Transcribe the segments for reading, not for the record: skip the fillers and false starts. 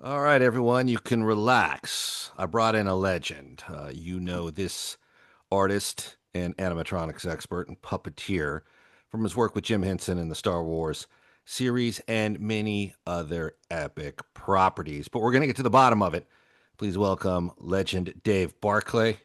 All right, everyone, you can relax. I brought in a legend. This artist and animatronics expert and puppeteer from his work with Jim Henson in the Star Wars series and many other epic properties. But we're going to get to the bottom of it. Please welcome legend Dave Barclay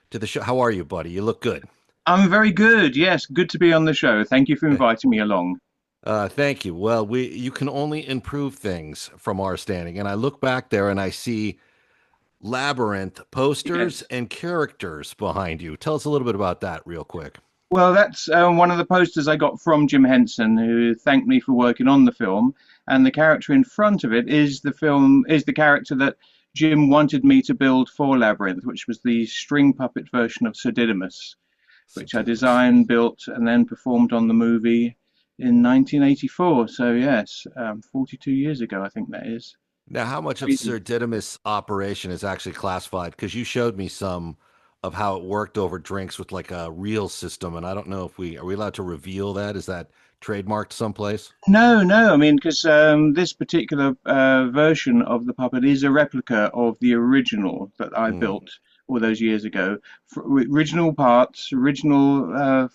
to the show. How are you, buddy? You look good. I'm very good. Yes, good to be on the show. Thank you for inviting me along. Thank you. Well, we you can only improve things from our standing, and I look back there and I see Labyrinth posters Yes. and characters behind you. Tell us a little bit about that real quick. Well, that's one of the posters I got from Jim Henson, who thanked me for working on the film. And the character in front of it is the character that Jim wanted me to build for Labyrinth, which was the string puppet version of Sir Didymus, which I Didymus. designed, built, and then performed on the movie in 1984. So yes, 42 years ago, I think that is. Now, how much of Crazy. Sir Didymus' operation is actually classified? Because you showed me some of how it worked over drinks with like a reel system, and I don't know if we are we allowed to reveal that? Is that trademarked someplace? No, no. I mean, because this particular version of the puppet is a replica of the original that I Hmm. built all those years ago. Original parts, original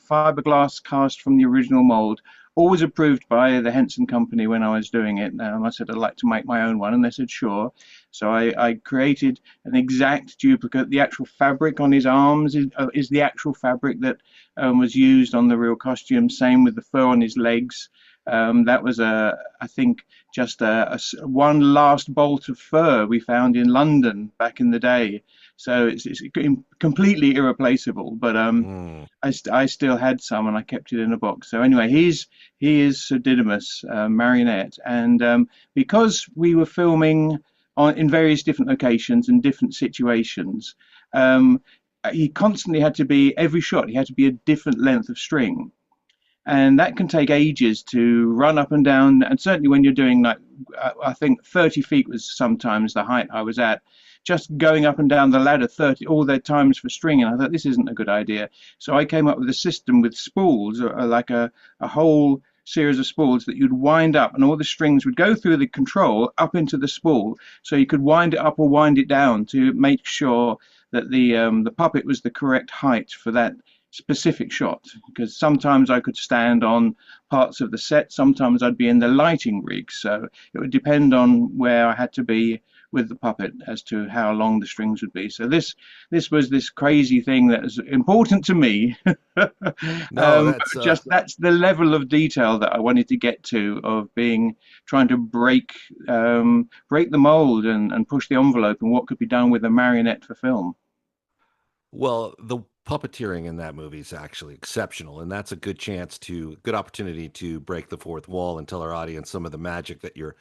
fiberglass cast from the original mold, always approved by the Henson Company when I was doing it. I said I'd like to make my own one, and they said sure. So I created an exact duplicate. The actual fabric on his arms is the actual fabric that was used on the real costume. Same with the fur on his legs. That was I think, just one last bolt of fur we found in London back in the day. So it's completely irreplaceable. But Hmm. I still had some, and I kept it in a box. So anyway, he is Sir Didymus, marionette, and because we were filming in various different locations and different situations, um, he constantly had to be every shot. He had to be a different length of string, and that can take ages to run up and down. And certainly when you're doing, like, I think 30 feet was sometimes the height I was at, just going up and down the ladder 30 all their times for string. And I thought this isn't a good idea. So I came up with a system with spools, like a whole series of spools that you'd wind up, and all the strings would go through the control up into the spool, so you could wind it up or wind it down to make sure that the puppet was the correct height for that specific shot. Because sometimes I could stand on parts of the set, sometimes I'd be in the lighting rig, so it would depend on where I had to be with the puppet as to how long the strings would be. So this was this crazy thing that was important to me. No, Just that's the level of detail that I wanted to get to, of being trying to break the mold and push the envelope and what could be done with a marionette for film. well, the puppeteering in that movie is actually exceptional, and that's a good opportunity to break the fourth wall and tell our audience some of the magic that you're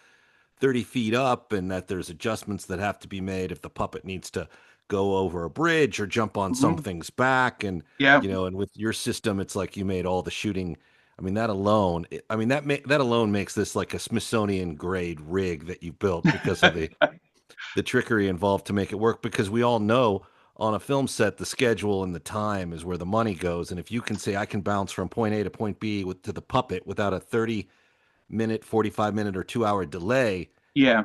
30 feet up and that there's adjustments that have to be made if the puppet needs to go over a bridge or jump on Hmm. something's back. And, Yeah. and with your system, it's like you made all the shooting. I mean, that alone, that alone makes this like a Smithsonian grade rig that you built because of the trickery involved to make it work. Because we all know on a film set, the schedule and the time is where the money goes. And if you can say, I can bounce from point A to point B to the puppet without a 30-minute, 45-minute, or 2 hour delay, Yeah.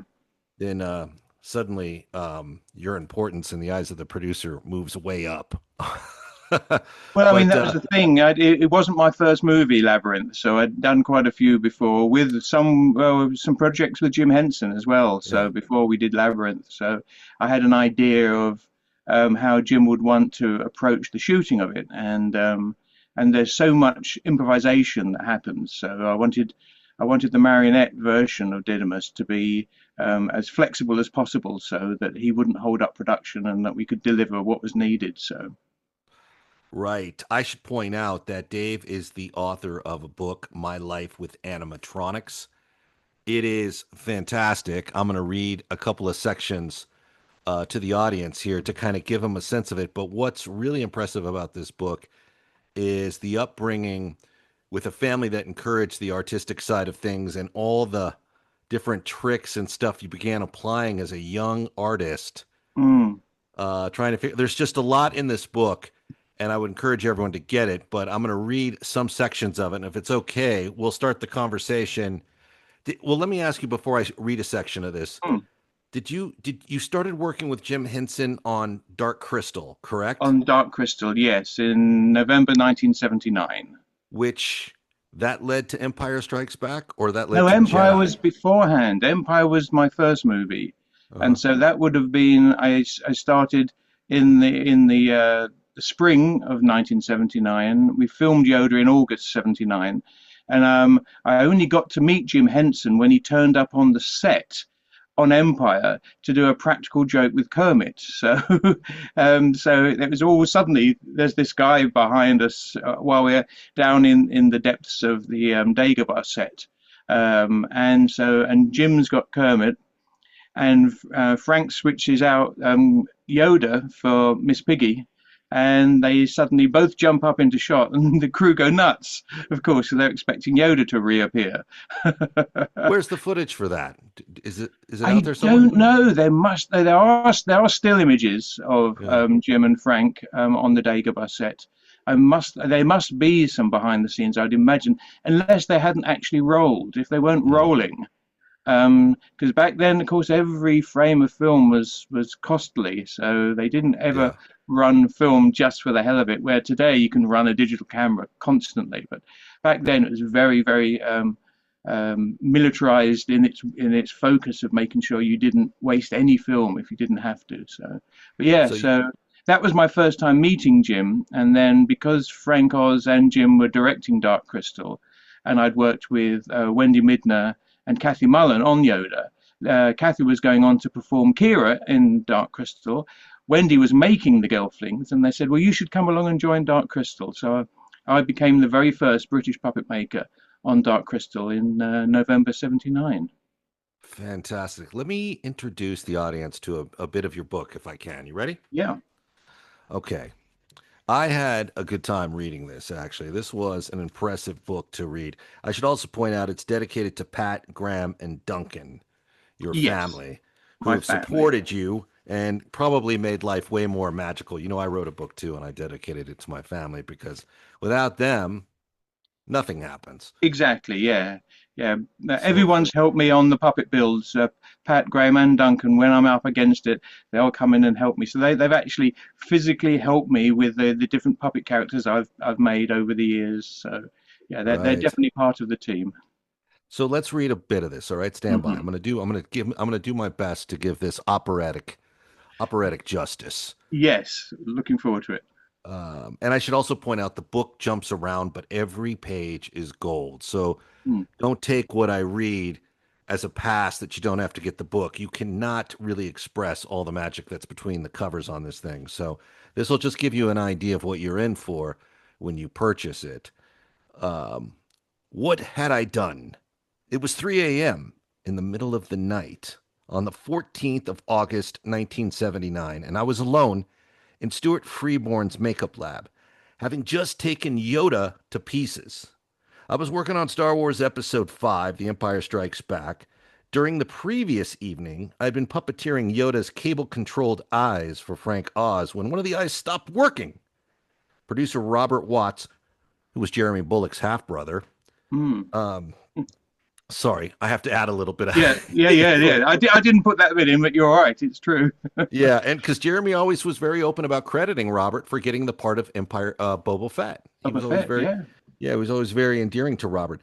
then suddenly your importance in the eyes of the producer moves way up. Well, I mean, but that was the thing. It wasn't my first movie, Labyrinth, so I'd done quite a few before, with some projects with Jim Henson as well. yeah, So before we did Labyrinth, so I had an idea of how Jim would want to approach the shooting of it, and there's so much improvisation that happens. So I wanted the marionette version of Didymus to be as flexible as possible, so that he wouldn't hold up production and that we could deliver what was needed. So. right. I should point out that Dave is the author of a book, My Life with Animatronics. It is fantastic. I'm going to read a couple of sections to the audience here to kind of give them a sense of it. But what's really impressive about this book is the upbringing with a family that encouraged the artistic side of things and all the different tricks and stuff you began applying as a young artist. Mm. Trying to figure, there's just a lot in this book, and I would encourage everyone to get it. But I'm going to read some sections of it, and if it's okay, we'll start the conversation. Well, let me ask you before I read a section of this. Mm. did you started working with Jim Henson on Dark Crystal, correct? On Dark Crystal, yes, in November 1979. Which that led to Empire Strikes Back, or that led No, to Empire was Jedi? beforehand. Empire was my first movie, and Uh-huh. so that would have been I started in the spring of 1979. We filmed Yoda in August '79, and I only got to meet Jim Henson when he turned up on the set on Empire to do a practical joke with Kermit. So, so it was all suddenly there's this guy behind us while we're down in the depths of the Dagobah set, and Jim's got Kermit, and Frank switches out Yoda for Miss Piggy. And they suddenly both jump up into shot, and the crew go nuts, of course, so they're expecting Yoda to reappear. Where's the footage for that? Is it out I there somewhere? don't know. There are still images of Yeah. Jim and Frank on the Dagobah set. There must be some behind the scenes, I'd imagine, unless they hadn't actually rolled. If they weren't Mm. rolling, because back then, of course, every frame of film was costly, so they didn't ever Yeah. run film just for the hell of it. Where today you can run a digital camera constantly, but back then it was very, very militarized in its focus of making sure you didn't waste any film if you didn't have to. So, but yeah, So so that was my first time meeting Jim, and then because Frank Oz and Jim were directing Dark Crystal, and I'd worked with Wendy Midner and Kathy Mullen on Yoda. Kathy was going on to perform Kira in Dark Crystal. Wendy was making the Gelflings, and they said, "Well, you should come along and join Dark Crystal." So I became the very first British puppet maker on Dark Crystal in November '79. fantastic. Let me introduce the audience to a bit of your book, if I can. You ready? Yeah. Okay. I had a good time reading this, actually. This was an impressive book to read. I should also point out it's dedicated to Pat, Graham, and Duncan, your Yes, family, who my have family. supported you and probably made life way more magical. You know, I wrote a book too, and I dedicated it to my family because without them, nothing happens. Exactly. Yeah. Yeah. So, Everyone's helped me on the puppet builds. Pat, Graham, and Duncan. When I'm up against it, they'll come in and help me. So they've actually physically helped me with the different puppet characters I've made over the years. So yeah, they're right. definitely part of the team. So let's read a bit of this. All right, stand by. Hmm. I'm gonna do my best to give this operatic justice. Yes. Looking forward to it. And I should also point out the book jumps around, but every page is gold. So Hmm. don't take what I read as a pass that you don't have to get the book. You cannot really express all the magic that's between the covers on this thing. So this will just give you an idea of what you're in for when you purchase it. Um, what had I done? It was 3 a.m. in the middle of the night on the 14th of August, 1979, and I was alone in Stuart Freeborn's makeup lab, having just taken Yoda to pieces. I was working on Star Wars Episode 5, The Empire Strikes Back. During the previous evening, I'd been puppeteering Yoda's cable controlled eyes for Frank Oz when one of the eyes stopped working. Producer Robert Watts, who was Jeremy Bullock's half brother, Hmm. um, sorry, I have to add a little bit Yeah. of Yeah. Yeah. Yeah. I didn't put that bit in, but you're all right. It's true. yeah, and because Jeremy always was very open about crediting Robert for getting the part of Empire Boba Fett. He Of a was always Fett. very, Yeah. yeah, he was always very endearing to Robert.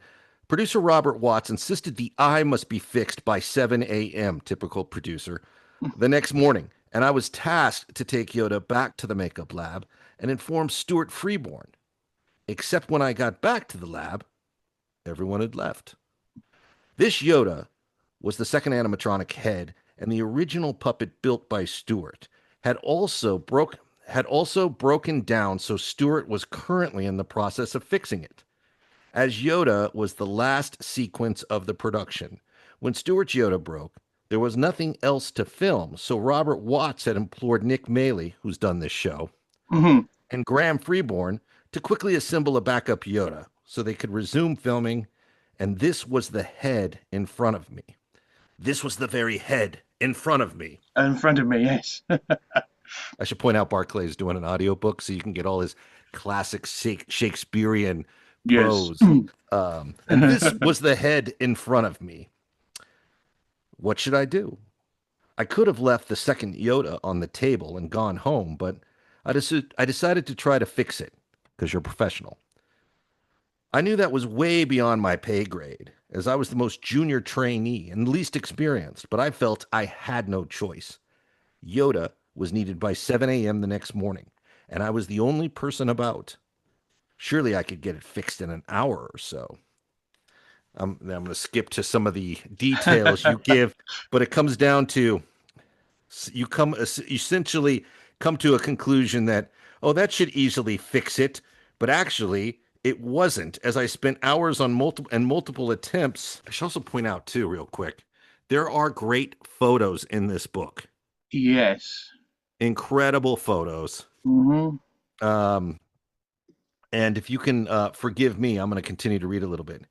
Producer Robert Watts insisted the eye must be fixed by 7 a.m., typical producer, the next morning, and I was tasked to take Yoda back to the makeup lab and inform Stuart Freeborn. Except when I got back to the lab, everyone had left. This Yoda was the second animatronic head, and the original puppet built by Stewart had also broken down, so Stewart was currently in the process of fixing it. As Yoda was the last sequence of the production. When Stewart's Yoda broke, there was nothing else to film, so Robert Watts had implored Nick Maley, who's done this show, Hmm. and Graham Freeborn to quickly assemble a backup Yoda so they could resume filming, and this was the head in front of me. This was the very head in front of me. In front of me. Yes. I should point out Barclay is doing an audiobook so you can get all his classic Shakespearean Yes. prose. And this was the head in front of me. What should I do? I could have left the second Yoda on the table and gone home, but I decided to try to fix it because you're a professional. I knew that was way beyond my pay grade, as I was the most junior trainee and least experienced, but I felt I had no choice. Yoda was needed by 7 a.m. the next morning, and I was the only person about. Surely I could get it fixed in an hour or so. I'm going to skip to some of the details you give, but it comes down to you essentially come to a conclusion that, oh, that should easily fix it, but actually it wasn't. As I spent hours on multiple attempts. I should also point out too, real quick, there are great photos in this book. Yes. Incredible photos. Mm-hmm. And if you can forgive me, I'm going to continue to read a little bit.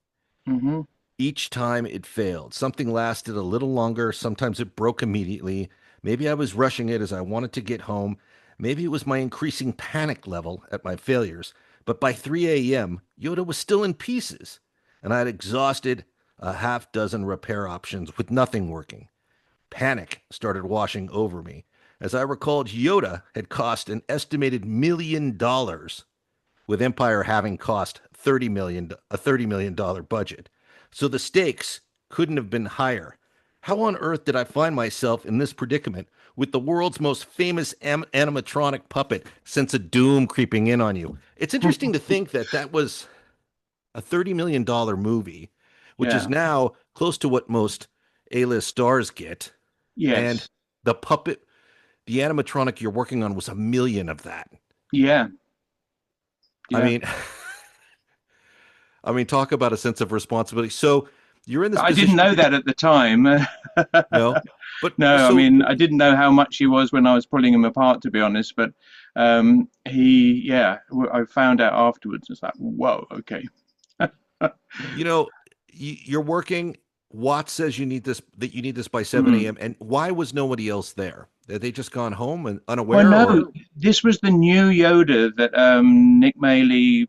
Mm-hmm. Each time it failed. Something lasted a little longer. Sometimes it broke immediately. Maybe I was rushing it as I wanted to get home. Maybe it was my increasing panic level at my failures. But by 3 a.m., Yoda was still in pieces, and I had exhausted a half dozen repair options with nothing working. Panic started washing over me. As I recalled, Yoda had cost an estimated $1 million, with Empire having cost a $30 million budget. So the stakes couldn't have been higher. How on earth did I find myself in this predicament with the world's most famous animatronic puppet, sense of doom creeping in on you? It's interesting to think that that was a $30 million movie, which is Yeah. now close to what most A-list stars get. And Yes. the puppet, the animatronic you're working on was a million of that. Yeah. I Yeah. mean, talk about a sense of responsibility. So you're in this I didn't position, know that at the time. no, but No, I so mean, I didn't know how much he was when I was pulling him apart, to be honest. But I found out afterwards. It's like, whoa, okay. you know you're working. Watt says you need this by 7 Mm. a.m. And why was nobody else there? Had they just gone home and Well, unaware, or no, this was the new Yoda that Nick Maley,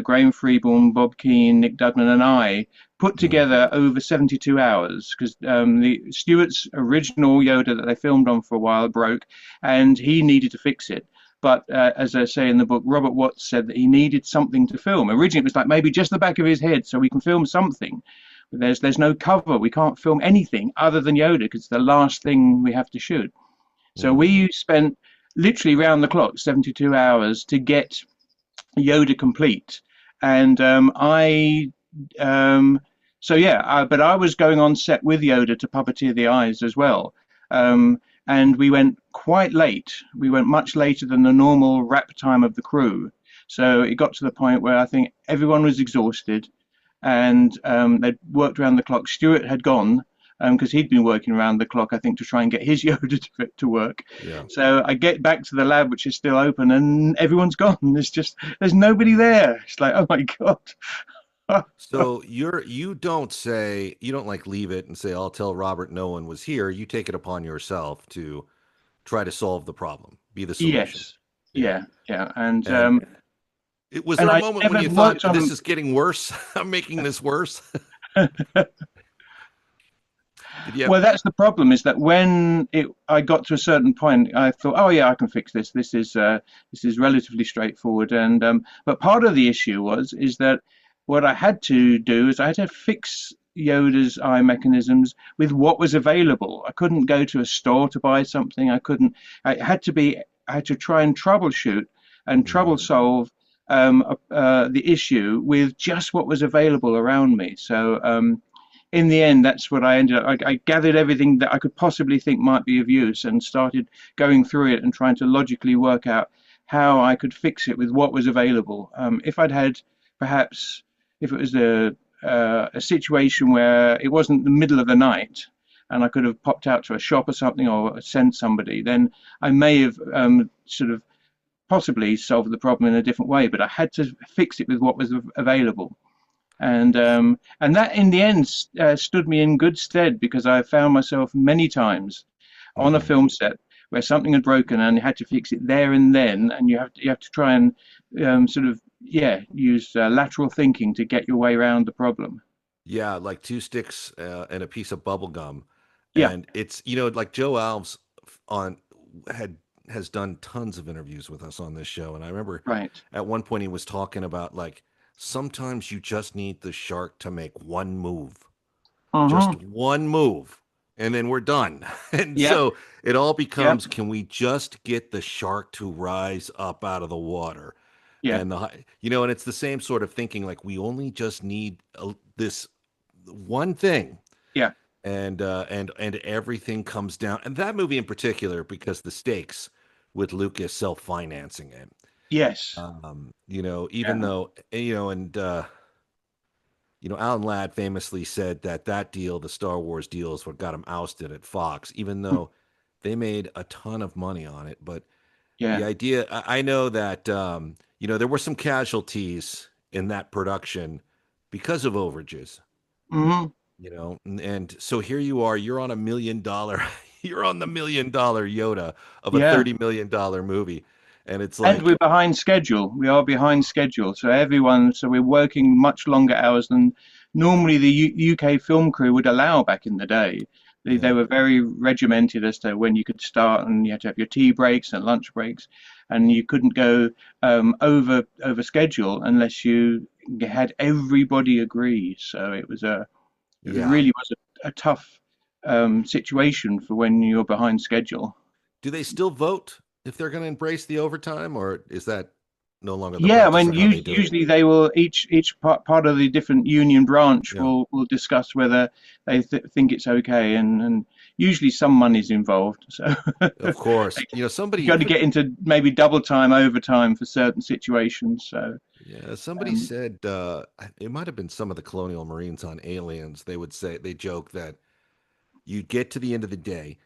Graham Freeborn, Bob Keane, Nick Dudman, and I put Mhm. together over 72 hours because the Stewart's original Yoda that they filmed on for a while broke, and he needed to fix it. But as I say in the book, Robert Watts said that he needed something to film. Originally, it was like maybe just the back of his head so we can film something. But there's no cover. We can't film anything other than Yoda because it's the last thing we have to shoot. So Mhm. we spent literally round the clock, 72 hours to get Yoda complete. And um, but I was going on set with Yoda to puppeteer the eyes as well. And we went quite late. We went much later than the normal wrap time of the crew. So it got to the point where I think everyone was exhausted and they'd worked around the clock. Stuart had gone because he'd been working around the clock, I think, to try and get his Yoda to work. Yeah. So I get back to the lab, which is still open, and everyone's gone. There's nobody there. It's like, oh my god. So you don't like leave it and say I'll tell Robert no one was here. You take it upon yourself to try to solve the problem, be the solution. Yes, Yeah. yeah, yeah, and And was there a I moment when never you thought worked this on. is getting worse? I'm making this worse. Did you have? Well, that's the problem. Is that I got to a certain point, I thought, oh yeah, I can fix this. This is relatively straightforward. And but part of the issue is that what I had to do is I had to fix Yoda's eye mechanisms with what was available. I couldn't go to a store to buy something. I couldn't. I had to try and troubleshoot and trouble Mhm. solve the issue with just what was available around me. So. In the end, that's what I ended up. I gathered everything that I could possibly think might be of use and started going through it and trying to logically work out how I could fix it with what was available. If I'd had perhaps, if it was a situation where it wasn't the middle of the night and I could have popped out to a shop or something or sent somebody, then I may have sort of possibly solved the problem in a different way. But I had to fix it with what was available and that in the end stood me in good stead because I found myself many times on a Mhm. film set where something had broken and you had to fix it there and then, and you have to try and sort of use lateral thinking to get your way around the problem. Yeah, like two sticks and a piece of bubble gum. Yeah. And it's, like Joe Alves on had has done tons of interviews with us on this show. And I remember Right. at one point he was talking about like sometimes you just need the shark to make one move, just Mm-hmm. one move, and then we're done. And Yep. so it all Yep. becomes, can we just get the shark to rise up out of the water? Yeah. And and it's the same sort of thinking, like we only just need this one thing, Yeah. and everything comes down. And that movie in particular, because the stakes with Lucas self-financing it. Yes. Even Yeah. though and Alan Ladd famously said that that deal, the Star Wars deal, is what got him ousted at Fox, even though they made a ton of money on it. But the Yeah. idea, I know that there were some casualties in that production because of overages. Mm-hmm. And so here you are, you're on $1 million, you're on the $1 million Yoda of a Yeah. $30 million movie, and it's And like, we're behind schedule. We are behind schedule. So we're working much longer hours than normally the UK film crew would allow back in the day. They yeah, were very regimented as to when you could start, and you had to have your tea breaks and lunch breaks, and you couldn't go over schedule unless you had everybody agree. So it yeah. really was a tough situation for when you're behind schedule. Do they still vote if they're going to embrace the overtime, or is that no longer the Yeah, I practice mean, of how they do it? usually they will each part of the different union branch Yeah, will discuss whether they think it's okay, and usually some money's involved. So of course. you got to get into maybe double time, overtime for certain situations. So Somebody um, said it might have been some of the Colonial Marines on Aliens. They would say, they joke that you get to the end of the day,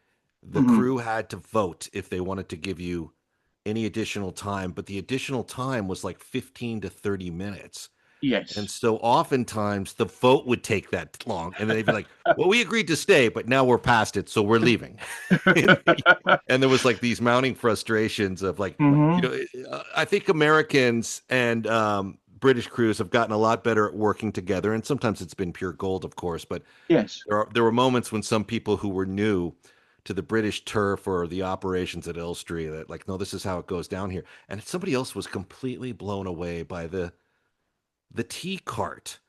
the mhm, crew had to vote if they wanted to give you any additional time, but the additional time was like 15 to 30 minutes. And yes, so oftentimes the vote would take that long. And then they'd be like, well, we agreed to stay, but now we're past it, so we're leaving. and, and there was like these mounting frustrations of like, hmm, I think Americans and British crews have gotten a lot better at working together. And sometimes it's been pure gold, of course, but yes. there were moments when some people who were new to the British turf or the operations at Elstree that like, no, this is how it goes down here. And somebody else was completely blown away by the tea cart,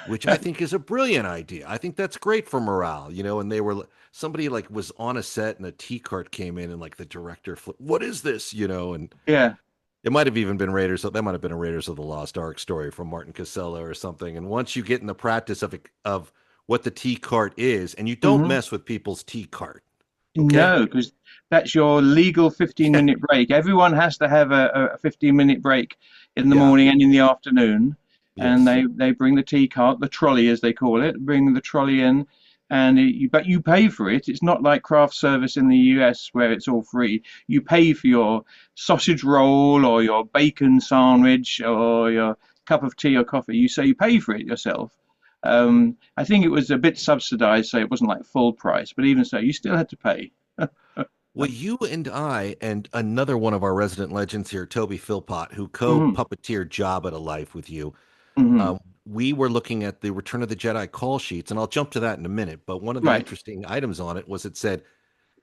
which I think is a brilliant idea. I think that's great for morale, and somebody like was on a set and a tea cart came in and like the director flipped, what is this, and Yeah. it might have even been Raiders. That might have been a Raiders of the Lost Ark story from Martin Casella or something. And once you get in the practice of what the tea cart is, and you don't Hmm. mess with people's tea cart, okay? No, because that's your legal 15 Yeah, minute break. Everyone has to have a 15-minute break in the yeah, morning and in the afternoon. And yes, they bring the tea cart, the trolley as they call it, bring the trolley in, and but you pay for it. It's not like craft service in the US where it's all free. You pay for your sausage roll or your bacon sandwich or your cup of tea or coffee. You pay for it yourself. I think it was a bit subsidized, so it wasn't like full price, but even so, you still had to pay. well, you and I and another one of our resident legends here, Toby Philpott, who Hmm. co-puppeteered Job at a Life with you, Hmm. we were looking at the Return of the Jedi call sheets, and I'll jump to that in a minute. But one of the Right. interesting items on it was it said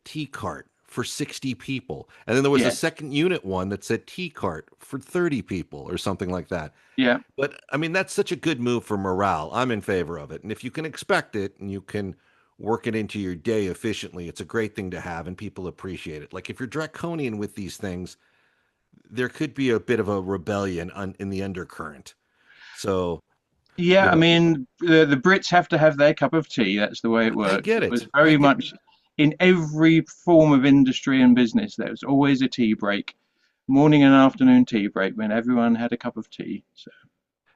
tea cart for 60 people. And then there was a Yes. second unit one that said tea cart for 30 people or something like that. Yeah. But I mean, that's such a good move for morale. I'm in favor of it. And if you can expect it and you can work it into your day efficiently, it's a great thing to have and people appreciate it. Like if you're draconian with these things, there could be a bit of a rebellion in the undercurrent. So, Yeah, you I know, mean, the Brits have to have their cup of tea. That's the way it I works. get It was it. I very get much in every form of industry and business. There was always a tea break, morning and afternoon tea break when everyone had a cup of tea. So,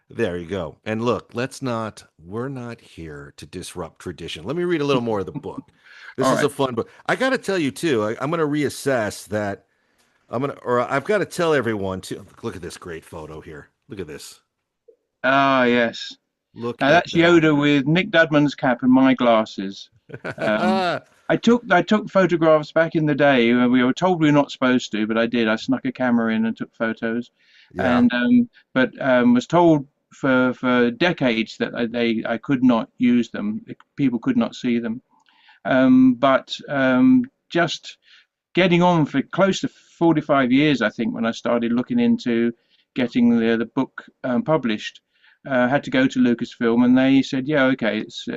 There you go. And look, we're not here to disrupt tradition. Let me read a little more of the book. This all is a right. fun book. I got to tell you too, I'm going to reassess that. I've got to tell everyone to look at this great photo here. Look at this. Ah, yes. Look Now at that's that. Yoda with Nick Dudman's cap and my glasses. Um, I took photographs back in the day. We were told we were not supposed to, but I did. I snuck a camera in and took photos, Yeah. and but was told for decades that I could not use them. People could not see them. But just getting on for close to 45 years, I think, when I started looking into getting the book published. Had to go to Lucasfilm, and they said, "Yeah, okay, it's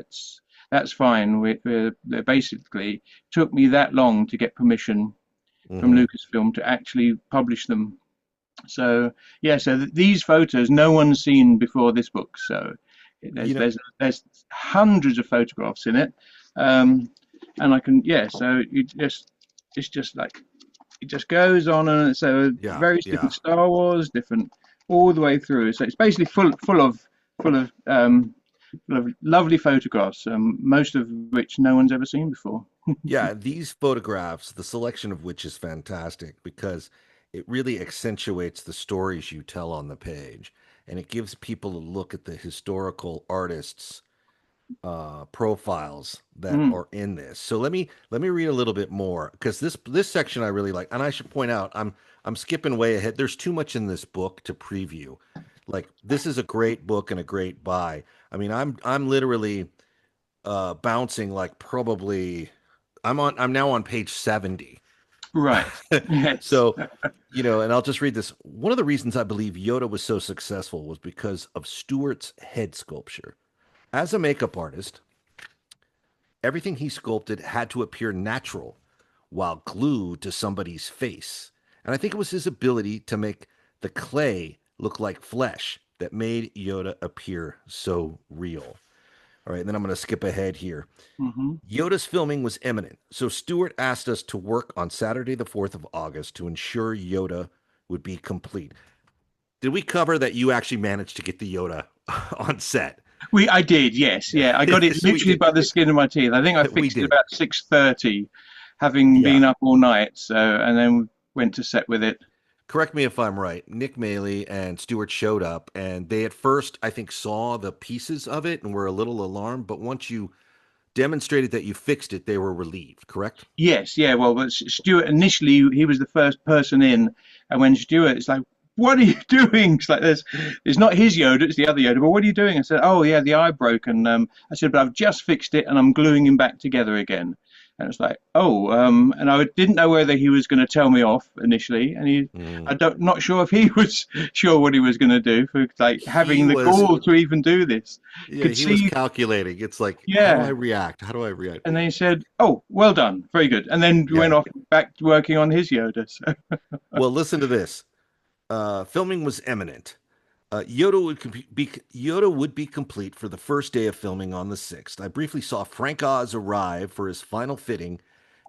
that's fine." They basically took me that long to get permission from Hmm. Lucasfilm to actually publish them. So yeah, so these photos no one's seen before this book. So You know, there's hundreds of photographs in it, um, and I can yeah. So you just it's just like it just goes on, and so yeah, various yeah. different Star Wars, different all the way through. So it's basically full of lovely photographs, most of which no one's ever seen before. Yeah, these photographs, the selection of which is fantastic because it really accentuates the stories you tell on the page, and it gives people a look at the historical artists' profiles that Mm, are in this. So let me read a little bit more because this section I really like, and I should point out I'm skipping way ahead. There's too much in this book to preview. Like this is a great book and a great buy. I mean, I'm literally bouncing like probably I'm now on page 70. right. Yes. So, and I'll just read this. One of the reasons I believe Yoda was so successful was because of Stewart's head sculpture. As a makeup artist, everything he sculpted had to appear natural while glued to somebody's face. And I think it was his ability to make the clay look like flesh that made Yoda appear so real. All right, and then I'm going to skip ahead here. Hmm. Yoda's filming was imminent, so Stewart asked us to work on Saturday, the 4th of August, to ensure Yoda would be complete. Did we cover that you actually managed to get the Yoda on set? I did, yes, yeah. I got it So we literally did. by the skin of my teeth. I think I We fixed it did. about 6:30, having Yeah. been up all night. So, and then went to set with it. Correct me if I'm right. Nick Maley and Stewart showed up, and they at first, I think, saw the pieces of it and were a little alarmed. But once you demonstrated that you fixed it, they were relieved, correct? Yes, yeah. Well, but Stuart initially he was the first person in, and when Stuart, it's like, "What are you doing?" It's like there's not his Yoda, it's the other Yoda. But what are you doing? I said, "Oh yeah, the eye broke," and I said, "But I've just fixed it, and I'm gluing him back together again." And it's like, oh, and I didn't know whether he was going to tell me off initially, and Mm. I don't, not sure if he was sure what he was going to do for like He having the was, gall to even do this. yeah, Could he was see, calculating. It's like, how do I yeah, react? How do I react? and then he said, "Oh, well done, very good," and then Yeah. went off back to working on his Yoda. So, Well, listen to this. Filming was imminent. Yoda would be complete for the first day of filming on the 6th. I briefly saw Frank Oz arrive for his final fitting,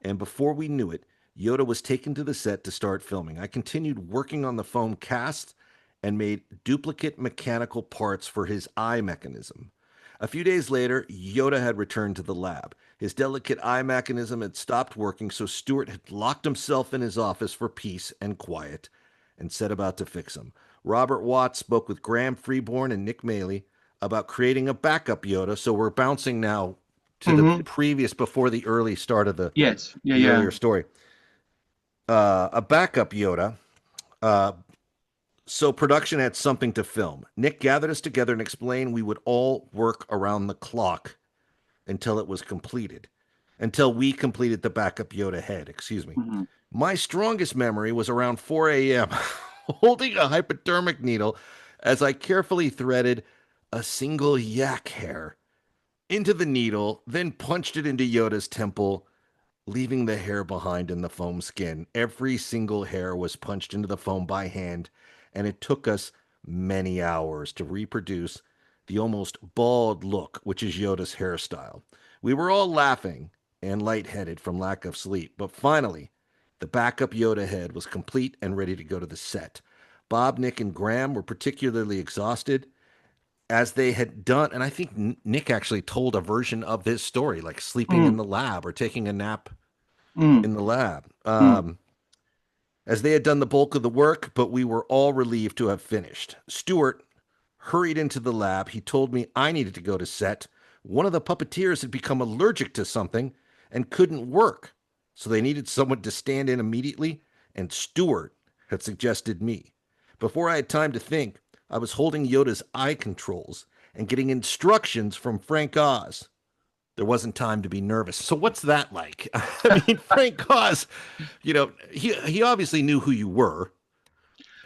and before we knew it, Yoda was taken to the set to start filming. I continued working on the foam cast and made duplicate mechanical parts for his eye mechanism. A few days later, Yoda had returned to the lab. His delicate eye mechanism had stopped working, so Stewart had locked himself in his office for peace and quiet and set about to fix him. Robert Watts spoke with Graham Freeborn and Nick Maley about creating a backup Yoda. So we're bouncing now to the hmm, previous, before the early start of the yes, yeah, the yeah, earlier story. A backup Yoda. Uh, so production had something to film. Nick gathered us together and explained we would all work around the clock until it was completed, until we completed the backup Yoda head. Excuse me. hmm, My strongest memory was around 4 a.m., holding a hypodermic needle as I carefully threaded a single yak hair into the needle, then punched it into Yoda's temple, leaving the hair behind in the foam skin. Every single hair was punched into the foam by hand, and it took us many hours to reproduce the almost bald look, which is Yoda's hairstyle. We were all laughing and lightheaded from lack of sleep, but finally, the backup Yoda head was complete and ready to go to the set. Bob, Nick, and Graham were particularly exhausted as they had done, and I think Nick actually told a version of this story, like sleeping in mm, the lab or taking a nap mm, in the lab, mm, as they had done the bulk of the work, but we were all relieved to have finished. Stewart hurried into the lab. He told me I needed to go to set. One of the puppeteers had become allergic to something and couldn't work, so they needed someone to stand in immediately, and Stewart had suggested me. Before I had time to think, I was holding Yoda's eye controls and getting instructions from Frank Oz. there wasn't time to be nervous. So what's that like? I mean, Frank Oz, he obviously knew who you were,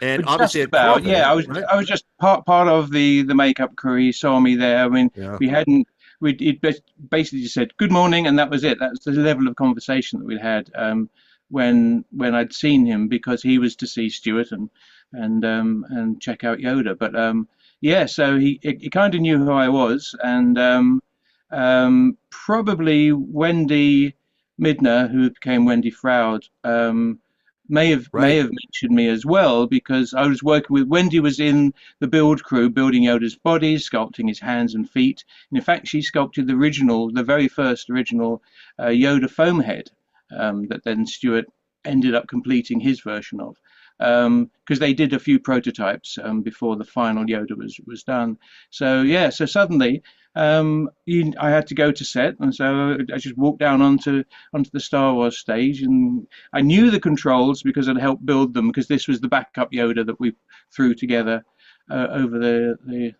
and But obviously just had about, yeah. confidence, I was right? I was just part of the makeup crew. He saw me there. I mean, Yeah. we hadn't we it basically just said good morning, and that was it. That's the level of conversation that we'd had when I'd seen him, because he was to see Stuart and check out Yoda. But yeah, so he kind of knew who I was, and probably Wendy Midner, who became Wendy Froud. May Right. have mentioned me as well, because I was working with Wendy, was in the build crew building Yoda's body, sculpting his hands and feet. And in fact, she sculpted the very first original Yoda foam head that then Stuart ended up completing his version of. Because they did a few prototypes before the final Yoda was done. So yeah, so suddenly I had to go to set, and so I just walked down onto the Star Wars stage, and I knew the controls because I'd helped build them, because this was the backup Yoda that we threw together over the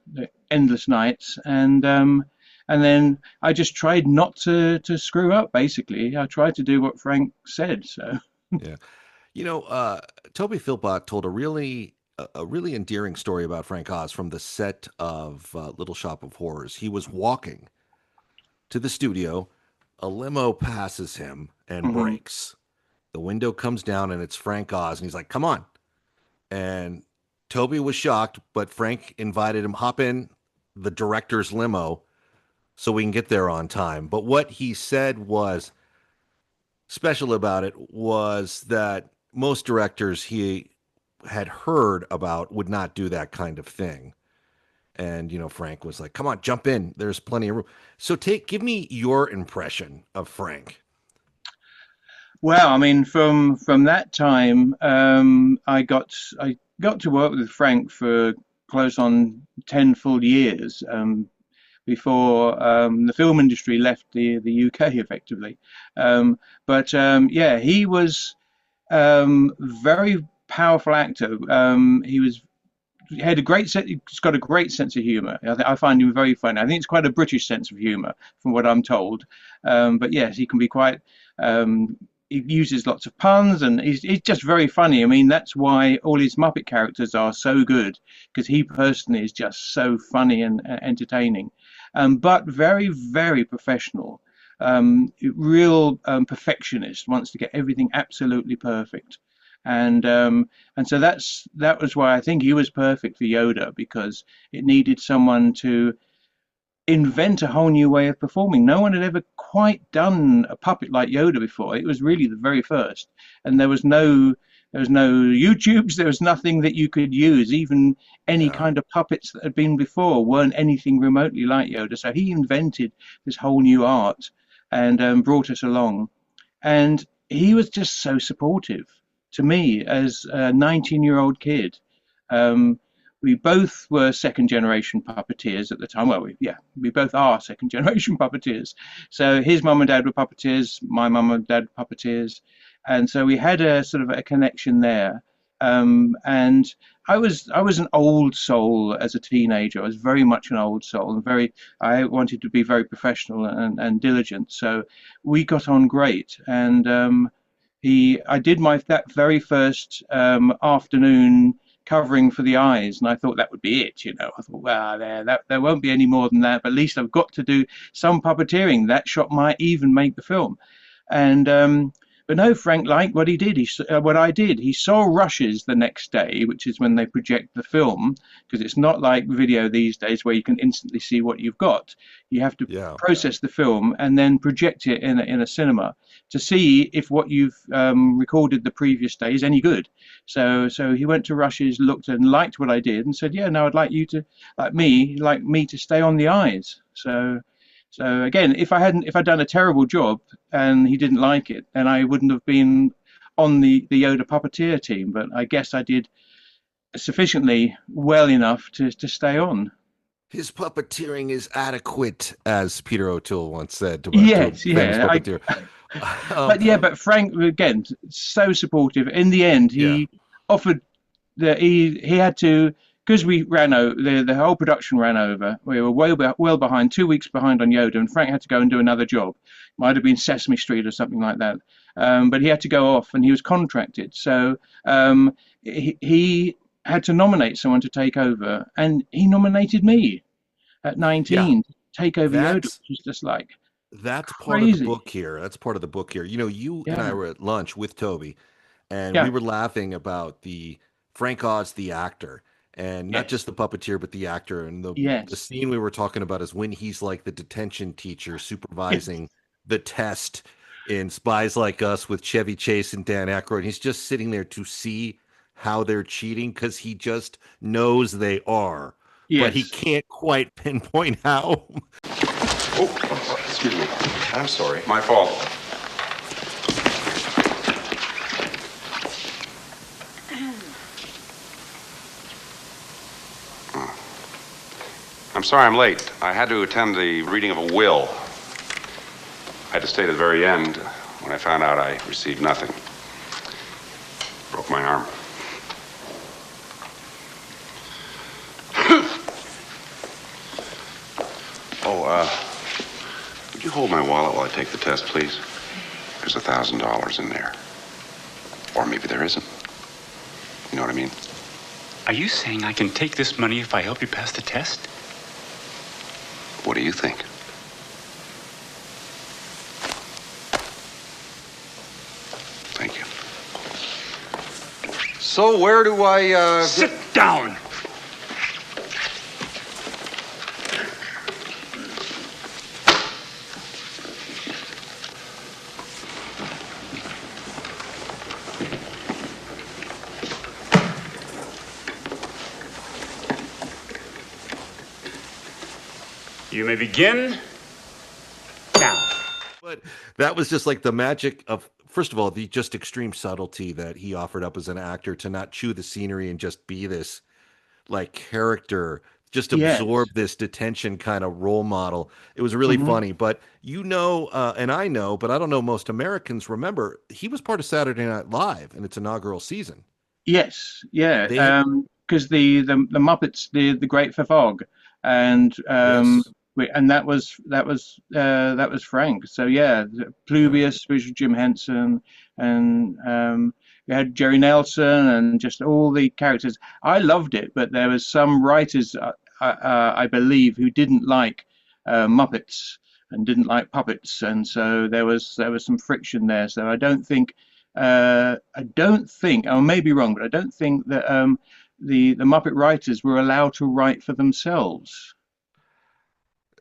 endless nights, and then I just tried not to screw up. Basically, I tried to do what Frank said. So Yeah. Toby Philpott told a really endearing story about Frank Oz from the set of Little Shop of Horrors. He was walking to the studio, a limo passes him and mhm. brakes. The window comes down and it's Frank Oz, and he's like, "Come on!" And Toby was shocked, but Frank invited him hop in the director's limo so we can get there on time. But what he said was special about it was that most directors he had heard about would not do that kind of thing. And Frank was like, "Come on, jump in. There's plenty of room." So give me your impression of Frank. Well, I mean, from that time, I got to work with Frank for close on 10 full years before the film industry left the UK effectively. But he was very powerful actor. He had a great sense. He's got a great sense of humour. I find him very funny. I think it's quite a British sense of humour, from what I'm told. But yes, he can be quite. He uses lots of puns, and he's just very funny. I mean, that's why all his Muppet characters are so good, because he personally is just so funny and entertaining, but very, very professional. Real perfectionist, wants to get everything absolutely perfect, and so that was why I think he was perfect for Yoda, because it needed someone to invent a whole new way of performing. No one had ever quite done a puppet like Yoda before. It was really the very first, and there was no YouTubes. There was nothing that you could use. Even any Yeah. kind of puppets that had been before weren't anything remotely like Yoda. So he invented this whole new art, and brought us along. And he was just so supportive to me as a 19-year-old kid. Um, we both were second generation puppeteers at the time. Well, we both are second generation puppeteers. So his mum and dad were puppeteers, my mum and dad were puppeteers, and so we had a sort of a connection there. And I was an old soul as a teenager. I was very much an old soul, and very I wanted to be very professional and diligent. So we got on great, and I did my that very first afternoon covering for the eyes, and I thought that would be it. I thought, well, there won't be any more than that. But at least I've got to do some puppeteering. That shot might even make the film, and but no, Frank liked what he did. What I did. He saw rushes the next day, which is when they project the film, because it's not like video these days where you can instantly see what you've got. You have to Yeah. process the film and then project it in a cinema to see if what you've recorded the previous day is any good. So he went to rushes, looked and liked what I did, and said, "Yeah, no, I'd like you to like me to stay on the eyes." So again, if I'd done a terrible job and he didn't like it, then I wouldn't have been on the Yoda puppeteer team. But I guess I did sufficiently well enough to stay on. His puppeteering is adequate, as Peter O'Toole once said to a Yes, famous yeah. puppeteer. Um, But Frank again so supportive. In the end, yeah. he offered he had to because we ran over, the whole production ran over. We were well behind, 2 weeks behind on Yoda, and Frank had to go and do another job. Might have been Sesame Street or something like that. But he had to go off, and he was contracted. So he had to nominate someone to take over, and he nominated me at Yeah, 19 to take over Yoda, that's which is just like that's part of the crazy. book here. That's part of the book here. You know, you and I Yeah, were at lunch with Toby, and we yeah, were laughing about the Frank Oz, the actor, and not yes, just the puppeteer, but the actor. And the yes, scene we were talking about is when he's like the detention teacher yes, supervising the test in Spies Like Us with Chevy Chase and Dan Aykroyd. He's just sitting there to see how they're cheating because he just knows they are, but he yes. can't quite pinpoint how. Oh, excuse me. I'm sorry. My fault. I'm sorry I'm late. I had to attend the reading of a will. I had to stay to the very end. When I found out, I received nothing. Broke my arm. Would you hold my wallet while I take the test, please? There's $1,000 in there. Or maybe there isn't. You know what I mean? Are you saying I can take this money if I help you pass the test? What do you think? Thank you. So where do I, Sit down! You may begin now. But that was just like the magic of, first of all, the just extreme subtlety that he offered up as an actor to not chew the scenery and just be this like character, just absorb Yes. this detention kind of role model. It was really Hmm. funny. But you know, and I know, but I don't know most Americans remember he was part of Saturday Night Live in its inaugural season. Yes, They had, yeah, because the Muppets, the Great Fog, and yes. and that was Frank. So yeah, Yeah. Pluvius, which was Jim Henson, and we had Jerry Nelson, and just all the characters. I loved it, but there was some writers, I believe, who didn't like Muppets and didn't like puppets, and so there was some friction there. So I don't think, I may be wrong, but I don't think that the Muppet writers were allowed to write for themselves.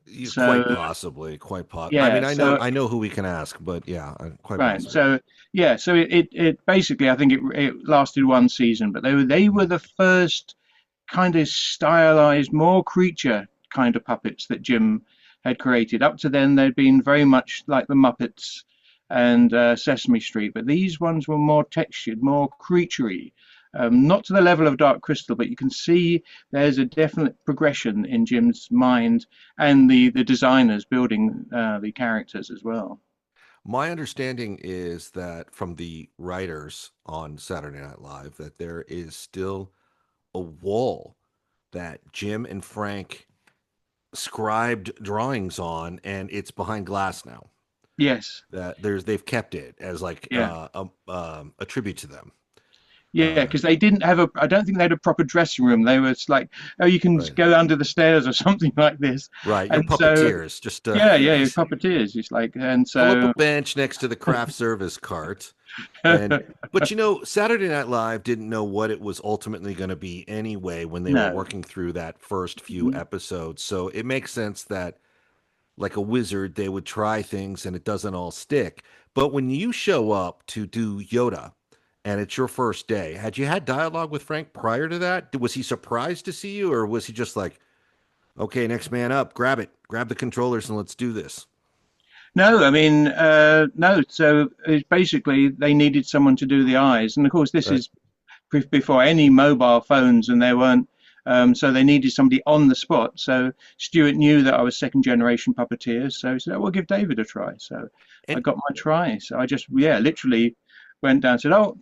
You quite So possibly, quite I mean, yeah, so I know who we can ask, but yeah, quite right, possibly. so yeah, so it basically, I think it lasted one season, but they were the first kind of stylized, more creature kind of puppets that Jim had created. Up to then, they'd been very much like the Muppets and Sesame Street, but these ones were more textured, more creaturey. Not to the level of Dark Crystal, but you can see there's a definite progression in Jim's mind and the designers building the characters as well. My understanding is that from the writers on Saturday Night Live that there is still a wall that Jim and Frank scribed drawings on, and it's behind glass now. Yes, That they've kept it as like yeah. a tribute to them. Yeah, Uh, because they didn't have a. I don't think they had a proper dressing room. They were like, oh, you can right, go under the stairs or something like this. right. You're And so, puppeteers. Just yeah, yeah, you're puppeteers. It's like, and pull up a so, bench next to the craft service cart. And but you know, Saturday Night Live didn't know what it was ultimately going to be anyway when they were no. working through that first few Mhm. episodes. So it makes sense that like a wizard, they would try things and it doesn't all stick. But when you show up to do Yoda and it's your first day, had you had dialogue with Frank prior to that? Was he surprised to see you, or was he just like, okay, next man up, grab it, grab the controllers and let's do this? No, I mean, no. So it's basically they needed someone to do the eyes, and of course, this Right. is before any mobile phones, and there weren't. So they needed somebody on the spot. So Stuart knew that I was second generation puppeteer, so he said, "Oh, we'll give David a try." So I And got my try. So I just, yeah, literally went down and said, "Oh,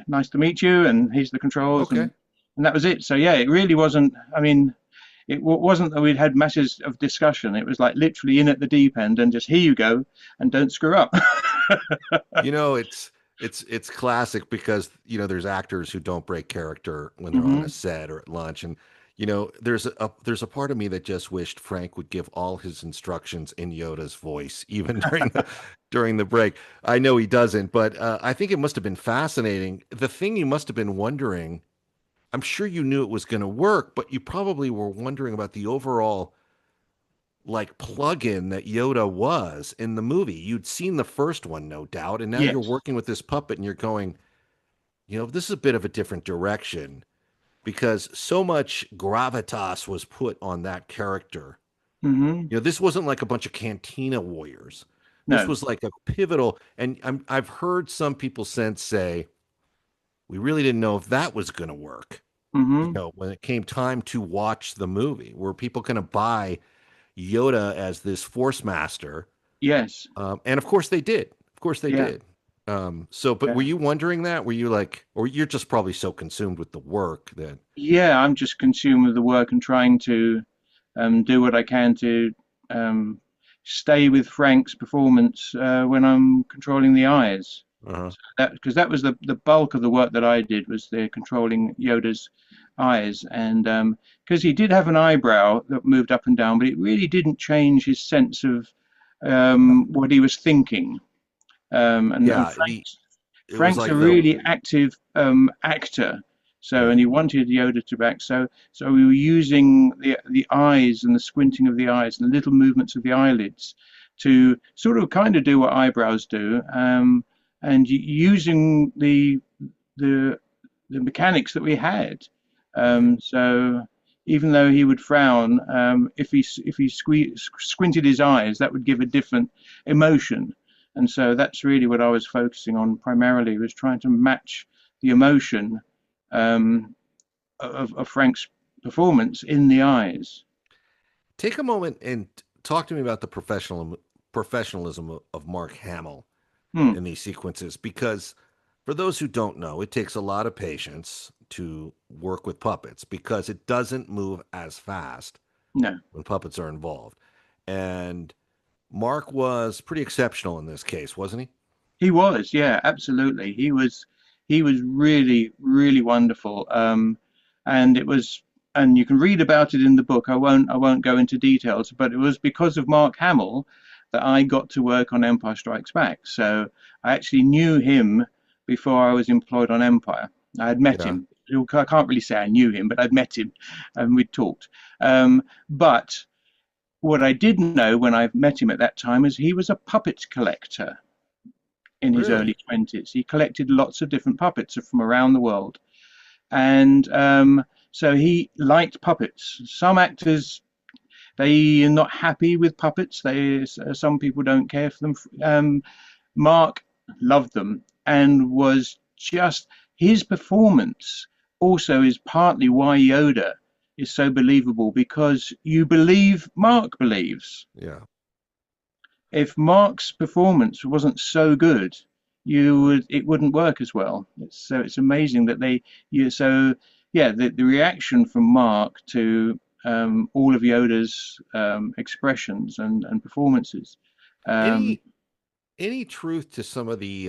nice to meet you," and here's the controls, okay. and and that was it. So yeah, it really wasn't. I mean, it wasn't that we'd had masses of discussion. It was like literally in at the deep end and just here you go and don't screw up. You know, it's classic because there's actors who don't break character when they're on a Hmm. set or at lunch, and there's a part of me that just wished Frank would give all his instructions in Yoda's voice, even during the break. I know he doesn't, but I think it must have been fascinating. The thing you must have been wondering, I'm sure you knew it was going to work, but you probably were wondering about the overall like plug-in that Yoda was in the movie. You'd seen the first one, no doubt, and now you're Yes. working with this puppet and you're going, this is a bit of a different direction because so much gravitas was put on that character. Hmm. This wasn't like a bunch of cantina warriors. This No. was like a pivotal, and I've heard some people since say, we really didn't know if that was going to work. Hmm. When it came time to watch the movie, were people going to buy Yoda as this force master? Yes. And of course they did. Of course they Yeah. did. But were Yeah. you wondering that? Were you like, or you're just probably so consumed with the work that, Yeah. I'm just consumed with the work and trying to do what I can to um, stay with Frank's performance when I'm controlling the eyes. uh That because that was the bulk of the work that I did was the controlling Yoda's eyes, and because he did have an eyebrow that moved up and down, but it really didn't change his sense of what he was thinking. And yeah, it was Frank's a like the, really active actor, so right. and he wanted Yoda to act. So we were using the eyes and the squinting of the eyes and the little movements of the eyelids to sort of kind of do what eyebrows do, and using the the mechanics that we had. Right. So even though he would frown, if he squinted his eyes, that would give a different emotion. And so that's really what I was focusing on primarily was trying to match the emotion um, of Frank's performance in the eyes. Take a moment and talk to me about the professionalism of Mark Hamill Hmm. in these sequences, because for those who don't know, it takes a lot of patience to work with puppets because it doesn't move as fast No, when puppets are involved. And Mark was pretty exceptional in this case, wasn't he? he was. Yeah, absolutely. He was really, really wonderful. And it was, and you can read about it in the book. I won't go into details, but it was because of Mark Hamill that I got to work on Empire Strikes Back. So I actually knew him before I was employed on Empire. I had met Yeah. him. I can't really say I knew him, but I'd met him and we'd talked. But what I didn't know when I met him at that time is he was a puppet collector in his early Really? 20s. He collected lots of different puppets from around the world. And so he liked puppets. Some actors, they are not happy with puppets. Some people don't care for them. Mark loved them and was just his performance also is partly why Yoda is so believable because you believe Mark believes. Yeah. If Mark's performance wasn't so good, it wouldn't work as well. It's amazing that so yeah the reaction from Mark to all of Yoda's expressions and performances. Um, Any any truth to some of the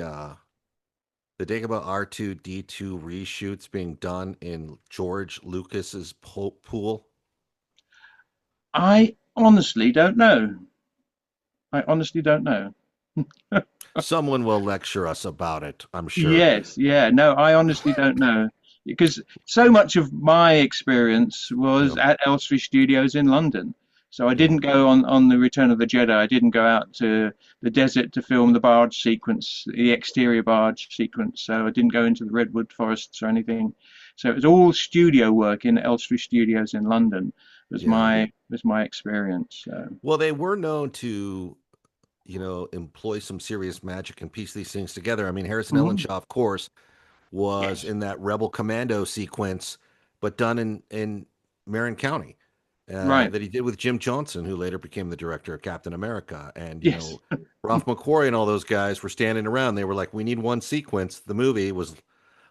Dagobah R2D2 reshoots being done in George Lucas's pool? I honestly don't know. I honestly don't know. Someone will lecture us about it, I'm sure. Yes, yeah, no, I honestly don't know because so much of my experience was Yeah, at Elstree Studios in London. So I yeah. didn't go on the Return of the Jedi. I didn't go out to the desert to film the barge sequence, the exterior barge sequence. So I didn't go into the redwood forests or anything. So it was all studio work in Elstree Studios in London. Yeah. Was my experience. So. Well, they were known to, employ some serious magic and piece these things together. I mean, Harrison Mhm. Ellenshaw, of course, was Yes. in that Rebel Commando sequence, but done in Marin County, Right. that he did with Jim Johnson, who later became the director of Captain America. And, Yes. Ralph McQuarrie and all those guys were standing around. They were like, we need one sequence. The movie was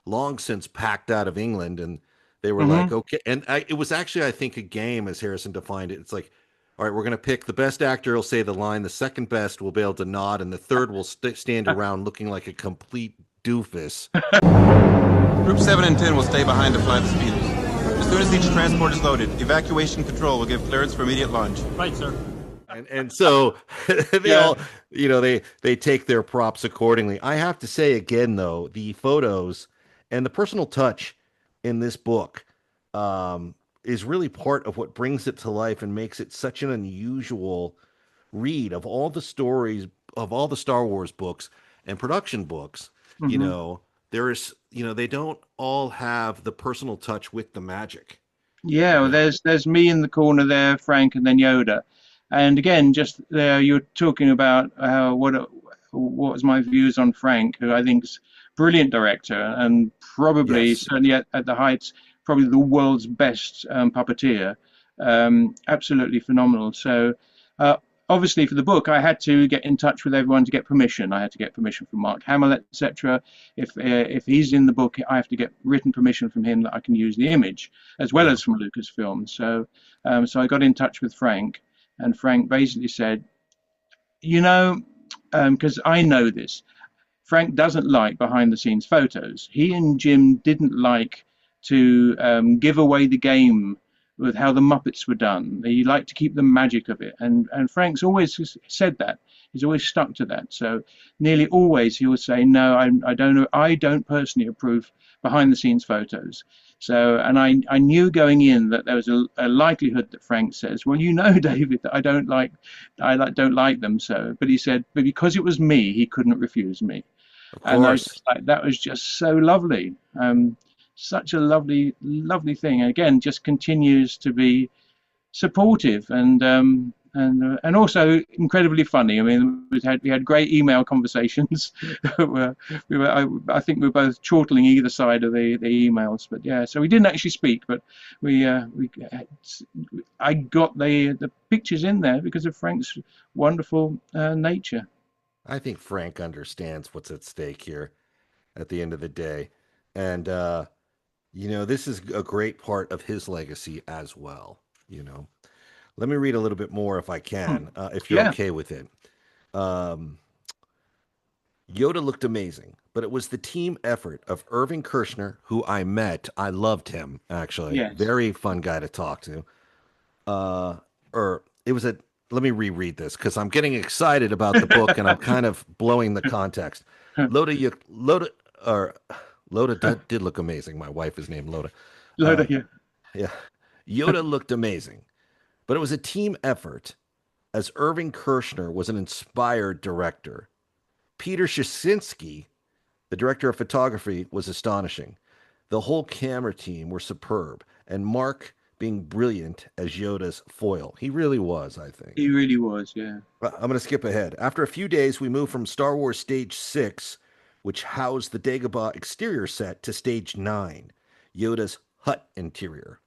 long since packed out of England, and They were like, Mm-hmm. okay. And it was actually, I think, a game as Harrison defined it. It's like, all right, we're going to pick the best actor will say the line, the second best will be able to nod, and the third will stand around looking like a complete doofus. Group 7 and 10 will stay behind to fly the speeders. As soon as each transport is loaded, evacuation control will give clearance for immediate launch. Right, sir. And so they all, they take their props accordingly. I have to say again, though, the photos and the personal touch in this book is really part of what brings it to life and makes it such an unusual read. Of all the stories, of all the Star Wars books and production books, there is, they don't all have the personal touch with the magic. Yeah, well, there's me in the corner there, Frank, and then Yoda. And again, just there, you're talking about what was my views on Frank, who I think's brilliant director, and probably certainly at the heights, probably the world's best puppeteer. Absolutely phenomenal. So obviously for the book, I had to get in touch with everyone to get permission. I had to get permission from Mark Hamill, etc. If he's in the book, I have to get written permission from him that I can use the image, as well as from Lucasfilm. So I got in touch with Frank, and Frank basically said, because I know this, Frank doesn't like behind-the-scenes photos. He and Jim didn't like to give away the game with how the Muppets were done. He liked to keep the magic of it, and Frank's always said that. He's always stuck to that. So nearly always he will say, no, I don't personally approve behind-the-scenes photos. So, and I knew going in that there was a likelihood that Frank says, well, David, that I don't like them. So, but he said, but because it was me, he couldn't refuse me. And I was just like, that was just so lovely. Such a lovely, lovely thing. And again, just continues to be supportive and also incredibly funny. I mean, we had great email conversations. I think we were both chortling either side of the emails. But yeah, so we didn't actually speak, but I got the pictures in there because of Frank's wonderful nature. I think Frank understands what's at stake here at the end of the day. And, this is a great part of his legacy as well, Let me read a little bit more if I can, if you're okay with it. Yoda looked amazing, but it was the team effort of Irving Kershner, who I met. I loved him, actually. Yes. Very fun guy to talk to. Let me reread this because I'm getting excited about the book and I'm kind of blowing the context. Loda did look amazing. My wife is named Loda. Yeah. Yoda looked amazing. But it was a team effort, as Irving Kershner was an inspired director. Peter Shasinski, the director of photography, was astonishing. The whole camera team were superb, and Mark being brilliant as Yoda's foil. He really was, I think. He really was, yeah. I'm going to skip ahead. After a few days, we moved from Star Wars Stage 6, which housed the Dagobah exterior set, to Stage 9, Yoda's hut interior.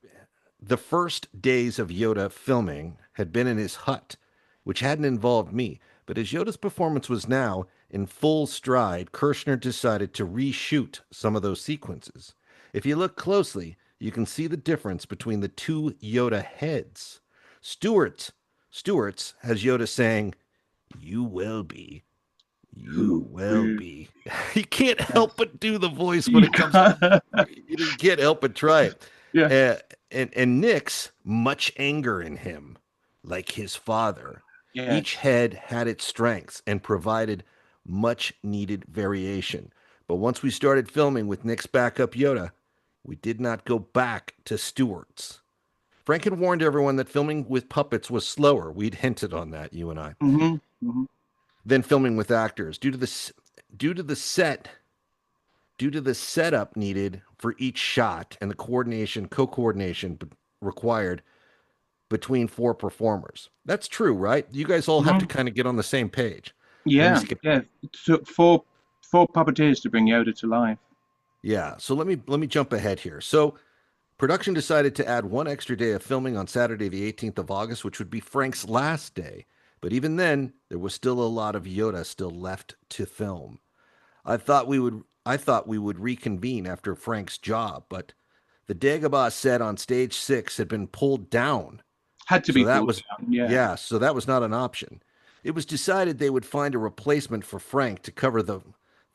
The first days of Yoda filming had been in his hut, which hadn't involved me. But as Yoda's performance was now in full stride, Kershner decided to reshoot some of those sequences. If you look closely, you can see the difference between the two Yoda heads. Stewart's has Yoda saying, "You will be. You will be." He can't help but do the voice when it comes. You can't help but try it. Yeah. And Nick's much anger in him, like his father. Yeah. Each head had its strengths and provided much needed variation. But once we started filming with Nick's backup Yoda, we did not go back to Stewart's. Frank had warned everyone that filming with puppets was slower. We'd hinted on that, you and I. Mm-hmm. Mm-hmm. Then filming with actors. Due to the setup needed for each shot and the co-coordination required between four performers. That's true, right? You guys all have to kind of get on the same page. Yeah. It took four puppeteers to bring Yoda to life. Yeah. So let me jump ahead here. So production decided to add one extra day of filming on Saturday, the 18th of August, which would be Frank's last day. But even then, there was still a lot of Yoda still left to film. I thought we would reconvene after Frank's job, but the Dagobah set on stage 6 had been pulled down. Had to So be that pulled was down. Yeah. so that was not an option. It was decided they would find a replacement for Frank to cover the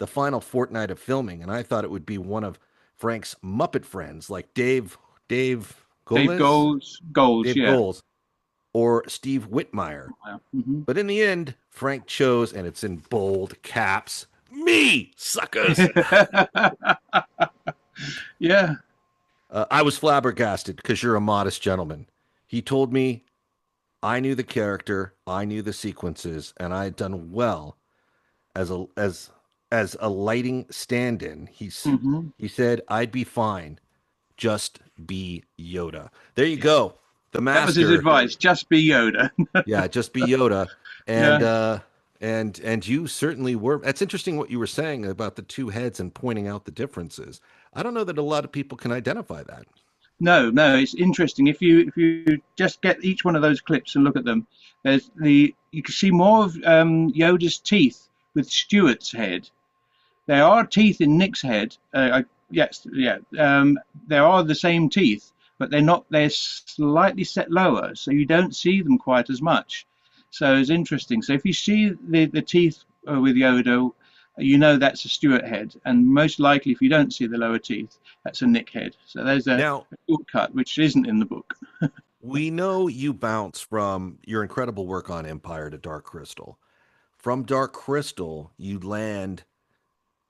final fortnight of filming, and I thought it would be one of Frank's Muppet friends like Dave Dave Goles, Goals, Dave yeah. Goles, or Steve Whitmire. Mm-hmm. But in the end, Frank chose, and it's in bold caps, me, suckers. Yeah. I was flabbergasted because you're a modest gentleman. He told me I knew the character, I knew the sequences, and I had done well as a lighting stand-in. He said I'd be fine, just be Yoda. There you go. The master. That was his advice. Just be Yoda. Yeah, just be Yoda. And Yeah. and you certainly were. That's interesting what you were saying about the two heads and pointing out the differences. I don't know that a lot of people can identify that. No, it's interesting. If you just get each one of those clips and look at them, you can see more of Yoda's teeth with Stuart's head. There are teeth in Nick's head. Yes, yeah. There are the same teeth, but they're not. They're slightly set lower, so you don't see them quite as much. So it's interesting. So if you see the teeth with Yoda, you know that's a Stuart head, and most likely, if you don't see the lower teeth, that's a Nick head. So there's a shortcut which isn't in the book. We know you bounce from your incredible work on Empire to Dark Crystal. From Dark Crystal, you land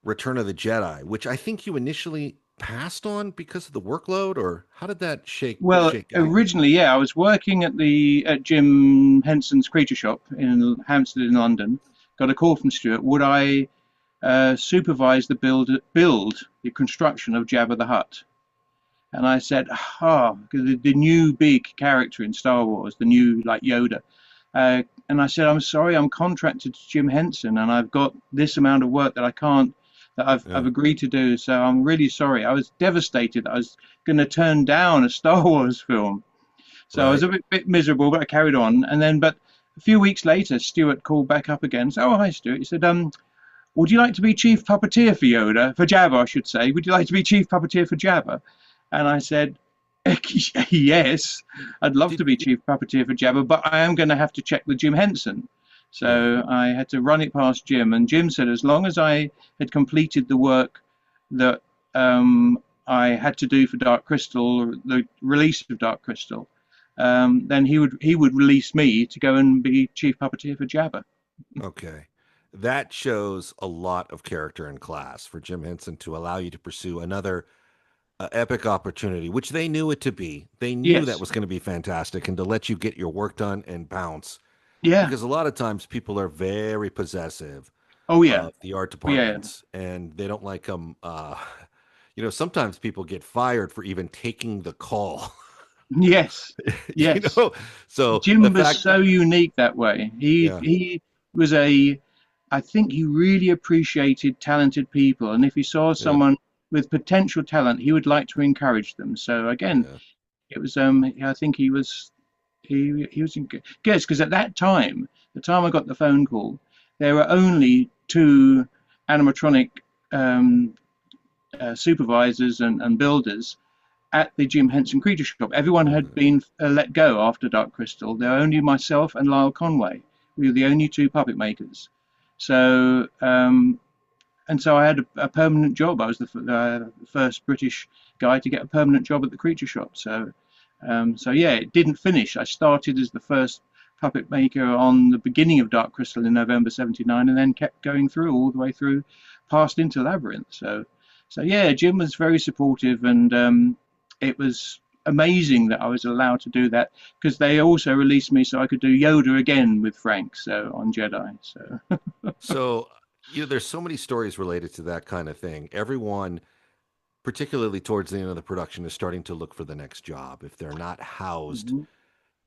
Return of the Jedi, which I think you initially passed on because of the workload, or how did that shake out? Originally, yeah, I was working at Jim Henson's Creature Shop in Hampstead in London. Got a call from Stuart. Would I supervise the the construction of Jabba the Hutt? And I said, because the new big character in Star Wars, the new like Yoda. And I said, I'm sorry, I'm contracted to Jim Henson, and I've got this amount of work that I've agreed to do. So I'm really sorry. I was devastated that I was going to turn down a Star Wars film. So I was a bit miserable, but I carried on. And then, but a few weeks later, Stuart called back up again. So, hi, Stuart. He said, would you like to be chief puppeteer for Yoda? For Jabba, I should say. Would you like to be chief puppeteer for Jabba? And I said, yes, I'd love to be chief puppeteer for Jabba, but I am going to have to check with Jim Henson. So I had to run it past Jim, and Jim said as long as I had completed the work that I had to do for Dark Crystal, the release of Dark Crystal, then he would release me to go and be chief puppeteer for Jabba. Okay. That shows a lot of character and class for Jim Henson to allow you to pursue another epic opportunity, which they knew it to be. They knew that was going to be fantastic, and to let you get your work done and bounce. Yeah. Because a lot of times people are very possessive of the art departments, and they don't like them. Sometimes people get fired for even taking the call. Yes. So Jim was so unique that way. He was I think he really appreciated talented people, and if he saw someone with potential talent, he would like to encourage them. So again, it was I think he was in good because at that time, the time I got the phone call, there were only 2 animatronic supervisors and builders at the Jim Henson Creature Shop. Everyone had been let go after Dark Crystal. There were only myself and Lyle Conway. We were the only 2 puppet makers. So and so I had a permanent job. I was the first British guy to get a permanent job at the Creature Shop. So it didn't finish. I started as the first puppet maker on the beginning of Dark Crystal in November '79, and then kept going through all the way through, past into Labyrinth. So Jim was very supportive, and it was amazing that I was allowed to do that, because they also released me so I could do Yoda again with Frank, on Jedi. So there's so many stories related to that kind of thing. Everyone, particularly towards the end of the production, is starting to look for the next job if they're not housed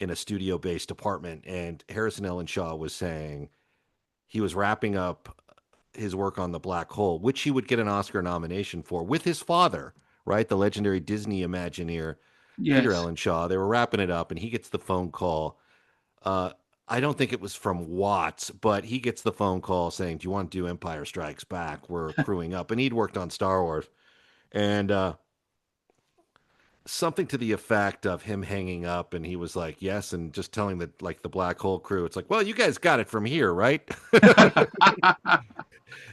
in a studio-based apartment. And Harrison Ellen Shaw was saying he was wrapping up his work on The Black Hole, which he would get an Oscar nomination for, with his father, right? The legendary Disney Imagineer, Peter Ellen Shaw. They were wrapping it up, and he gets the phone call. I don't think it was from Watts, but he gets the phone call saying, do you want to do Empire Strikes Back? We're crewing up. And he'd worked on Star Wars. And something to the effect of him hanging up, and he was like, "Yes," and just telling the black hole crew, "It's like, well, you guys got it from here, right?"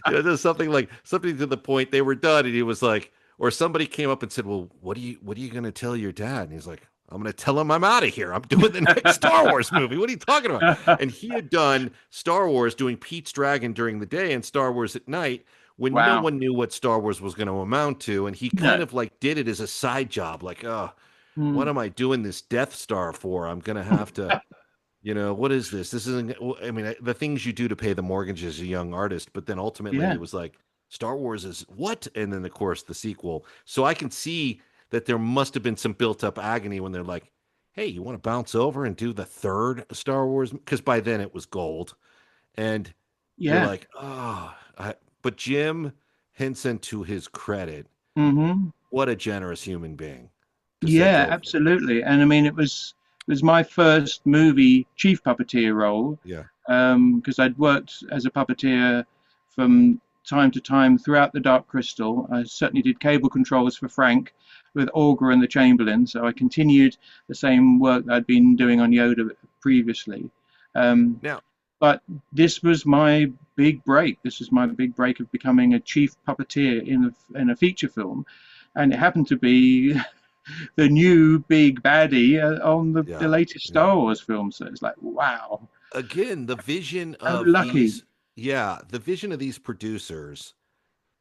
There's something to the point they were done, and he was like, or somebody came up and said, "Well, what are you going to tell your dad?" And he's like, "I'm going to tell him I'm out of here. I'm doing the next Star Wars movie. What are you talking about?" And he had done Star Wars, doing Pete's Dragon during the day and Star Wars at night, when no Wow. one knew what Star Wars was going to amount to, and he kind of like did it as a side job, like, "Oh, what am I doing this Death Star for? I'm going to have to." What is this? This isn't, I mean, the things you do to pay the mortgage as a young artist, but then ultimately Yeah. it was like, Star Wars is what? And then, of course, the sequel. So I can see that there must have been some built up agony when they're like, "Hey, you want to bounce over and do the third Star Wars?" Because by then it was gold. And you're Yeah. like, oh, but Jim Henson, to his credit, Mm-hmm. what a generous human being. Yeah, absolutely. And I mean, it was my first movie chief puppeteer role. Yeah. Because I'd worked as a puppeteer from time to time throughout the Dark Crystal. I certainly did cable controls for Frank with Augur and the Chamberlain, so I continued the same work that I'd been doing on Yoda previously. Now, but this was my big break. This was my big break of becoming a chief puppeteer in a feature film, and it happened to be the new big baddie on the latest Star Wars film. So it's like, wow. Again, the vision How of lucky. the vision of these producers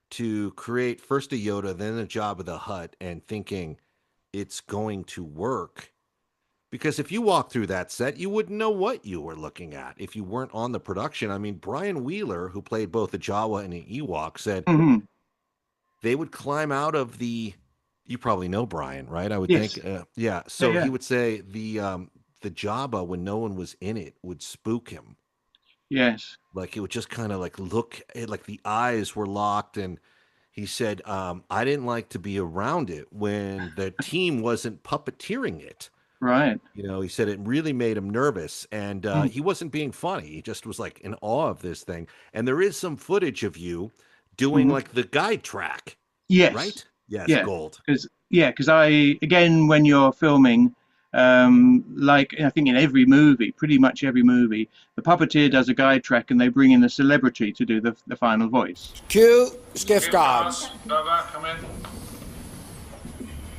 to create first a Yoda, then a Jabba the Hutt, and thinking it's going to work. Because if you walk through that set, you wouldn't know what you were looking at if you weren't on the production. I mean, Brian Wheeler, who played both a Jawa and an Ewok, said they would climb out of the. You probably know Brian, right? I would think. Yeah. So he would say the Jabba, when no one was in it, would spook him. Yes. Like it would just kind of like look, like the eyes were locked. And he said, I didn't like to be around it when the team wasn't puppeteering it. Right. He said it really made him nervous, and he wasn't being funny. He just was like in awe of this thing. And there is some footage of you doing like the guide track. Yes. Right? Yes, yeah. gold. Because again, when you're filming, like I think in every movie, pretty much every movie, the puppeteer does a guide track and they bring in a celebrity to do the final voice. Cue skiff guards. Come in.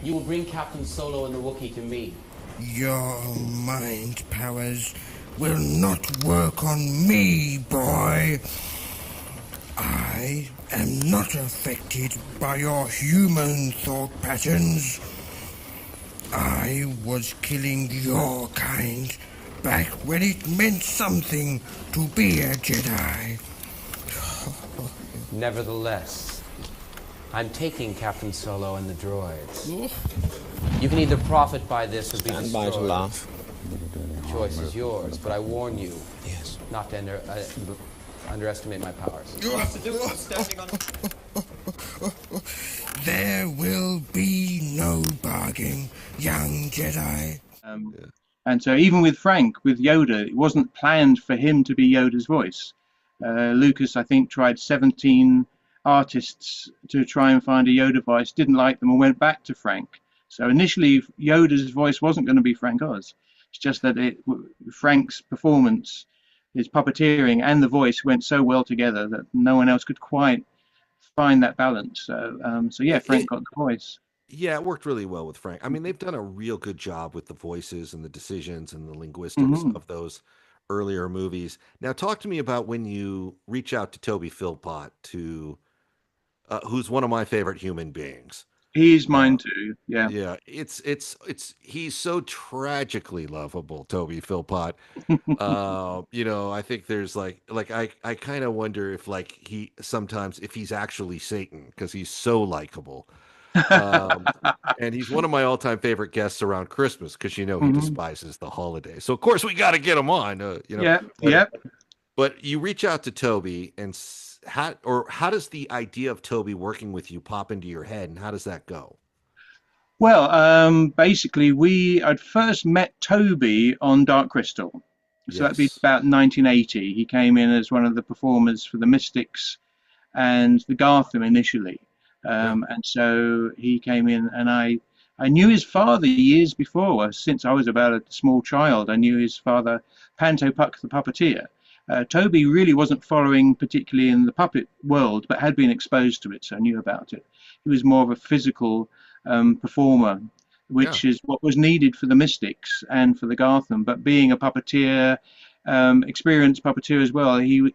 You will bring Captain Solo and the Wookiee to me. Your mind powers will not work on me, boy. I am not affected by your human thought patterns. I was killing your kind back when it meant something to be a Jedi. Nevertheless, I'm taking Captain Solo and the droids. You can either profit by this or be destroyed. Stand by to laugh. The choice is yours, but I warn you not to underestimate my powers. There will be no bargain, young Jedi. And so even with Frank, with Yoda, it wasn't planned for him to be Yoda's voice. Lucas, I think, tried 17 artists to try and find a Yoda voice, didn't like them, and went back to Frank. So initially, Yoda's voice wasn't going to be Frank Oz. It's just that Frank's performance, his puppeteering, and the voice went so well together that no one else could quite find that balance. So Frank got the voice. Yeah, it worked really well with Frank. I mean, they've done a real good job with the voices and the decisions and the linguistics of those earlier movies. Now, talk to me about when you reach out to Toby Philpott, who's one of my favorite human beings. He's mine too. Yeah. Yeah. He's so tragically lovable, Toby Philpott. I think there's I kind of wonder if if he's actually Satan, because he's so likable. And he's one of my all-time favorite guests around Christmas, because he despises the holiday. So of course we got to get him on. But you reach out to Toby, and how does the idea of Toby working with you pop into your head, and how does that go? Well, basically, I'd first met Toby on Dark Crystal. So that'd be about 1980. He came in as one of the performers for the Mystics and the Gartham initially. And so he came in, and I I knew his father years before. Since I was about a small child, I knew his father, Panto Puck the puppeteer. Toby really wasn't following particularly in the puppet world, but had been exposed to it, so I knew about it. He was more of a physical performer, which is what was needed for the Mystics and for the Gartham. But being a puppeteer, experienced puppeteer as well, he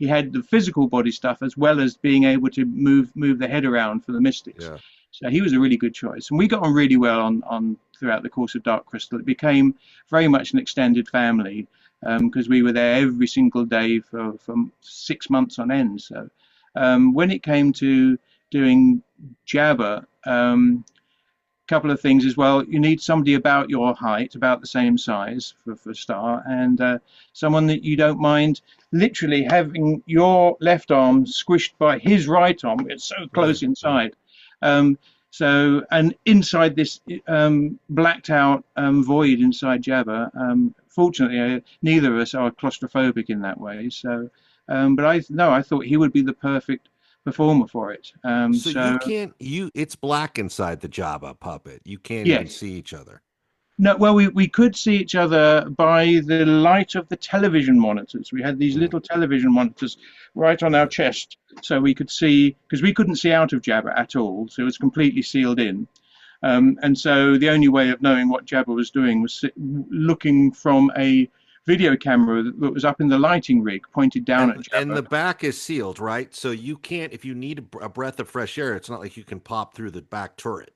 had the physical body stuff as well as being able to move the head around for the Mystics. Yeah. So he was a really good choice, and we got on really well on throughout the course of Dark Crystal. It became very much an extended family because we were there every single day for 6 months on end. So when it came to doing Jabba, couple of things as well. You need somebody about your height, about the same size for Star, and someone that you don't mind literally having your left arm squished by his right arm. It's so close inside. So, and inside this blacked out void inside Jabba, fortunately, neither of us are claustrophobic in that way. So, but I thought he would be the perfect performer for it. So it's black inside the Jabba puppet. You can't even see each other. No, well, we could see each other by the light of the television monitors. We had these little television monitors right on our chest, so we could see, because we couldn't see out of Jabba at all, so it was completely sealed in. And so the only way of knowing what Jabba was doing was looking from a video camera that was up in the lighting rig pointed down at Jabba. And the back is sealed, right? So you can't, if you need a breath of fresh air, it's not like you can pop through the back turret.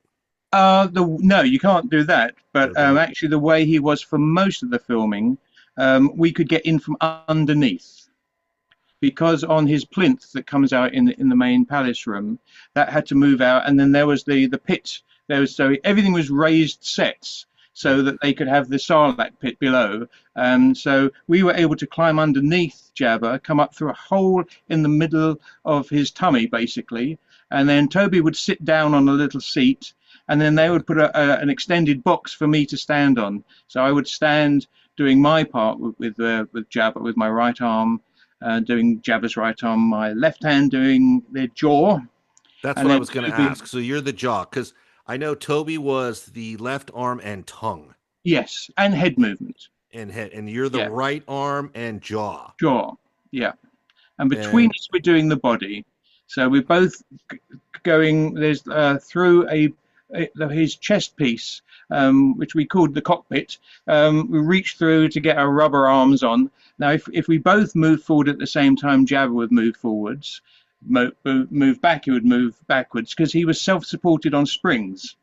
No, you can't do that. But actually, the way he was for most of the filming, we could get in from underneath, because on his plinth that comes out in the main palace room, that had to move out, and then there was the pit. So everything was raised sets, so that they could have the Sarlacc pit below. So we were able to climb underneath Jabba, come up through a hole in the middle of his tummy, basically, and then Toby would sit down on a little seat, and then they would put an extended box for me to stand on. So I would stand doing my part with Jabba, with my right arm, doing Jabba's right arm, my left hand doing their jaw. That's what I was going to ask. So you're the jaw, because I know Toby was the left arm and tongue. Yes, and head movement. And head, and you're the right arm and jaw. Jaw, yeah. And between us, we're doing the body. So we're both going. There's through his chest piece, which we called the cockpit. We reached through to get our rubber arms on. Now, if we both moved forward at the same time, Jabba would move forwards. Move back, he would move backwards, because he was self-supported on springs.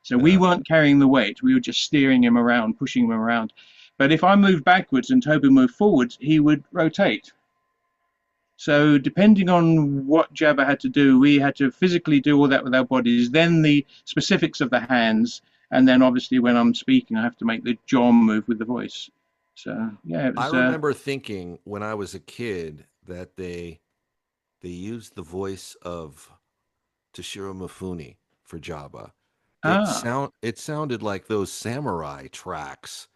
So we weren't carrying the weight. We were just steering him around, pushing him around. But if I moved backwards and Toby moved forwards, he would rotate. So depending on what Jabba had to do, we had to physically do all that with our bodies, then the specifics of the hands, and then obviously when I'm speaking, I have to make the jaw move with the voice. So, yeah. It was, I remember thinking when I was a kid that they used the voice of Toshiro Mifune for Jabba. It sounded like those samurai tracks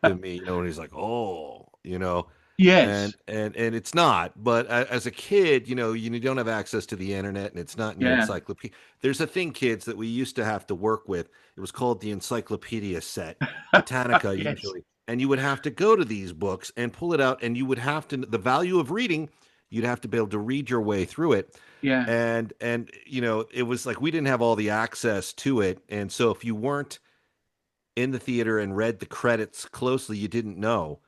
to me, you know, and he's like, oh, you know. Yes. And it's not, but as a kid, you know, you don't have access to the internet, and it's not in your encyclopedia. There's a thing, kids, that we used to have to work with. It was called the encyclopedia set, Britannica usually. And you would have to go to these books and pull it out, and you would have to, the value of reading, you'd have to be able to read your way through it. Yeah. And you know, it was like we didn't have all the access to it. And so if you weren't in the theater and read the credits closely, you didn't know.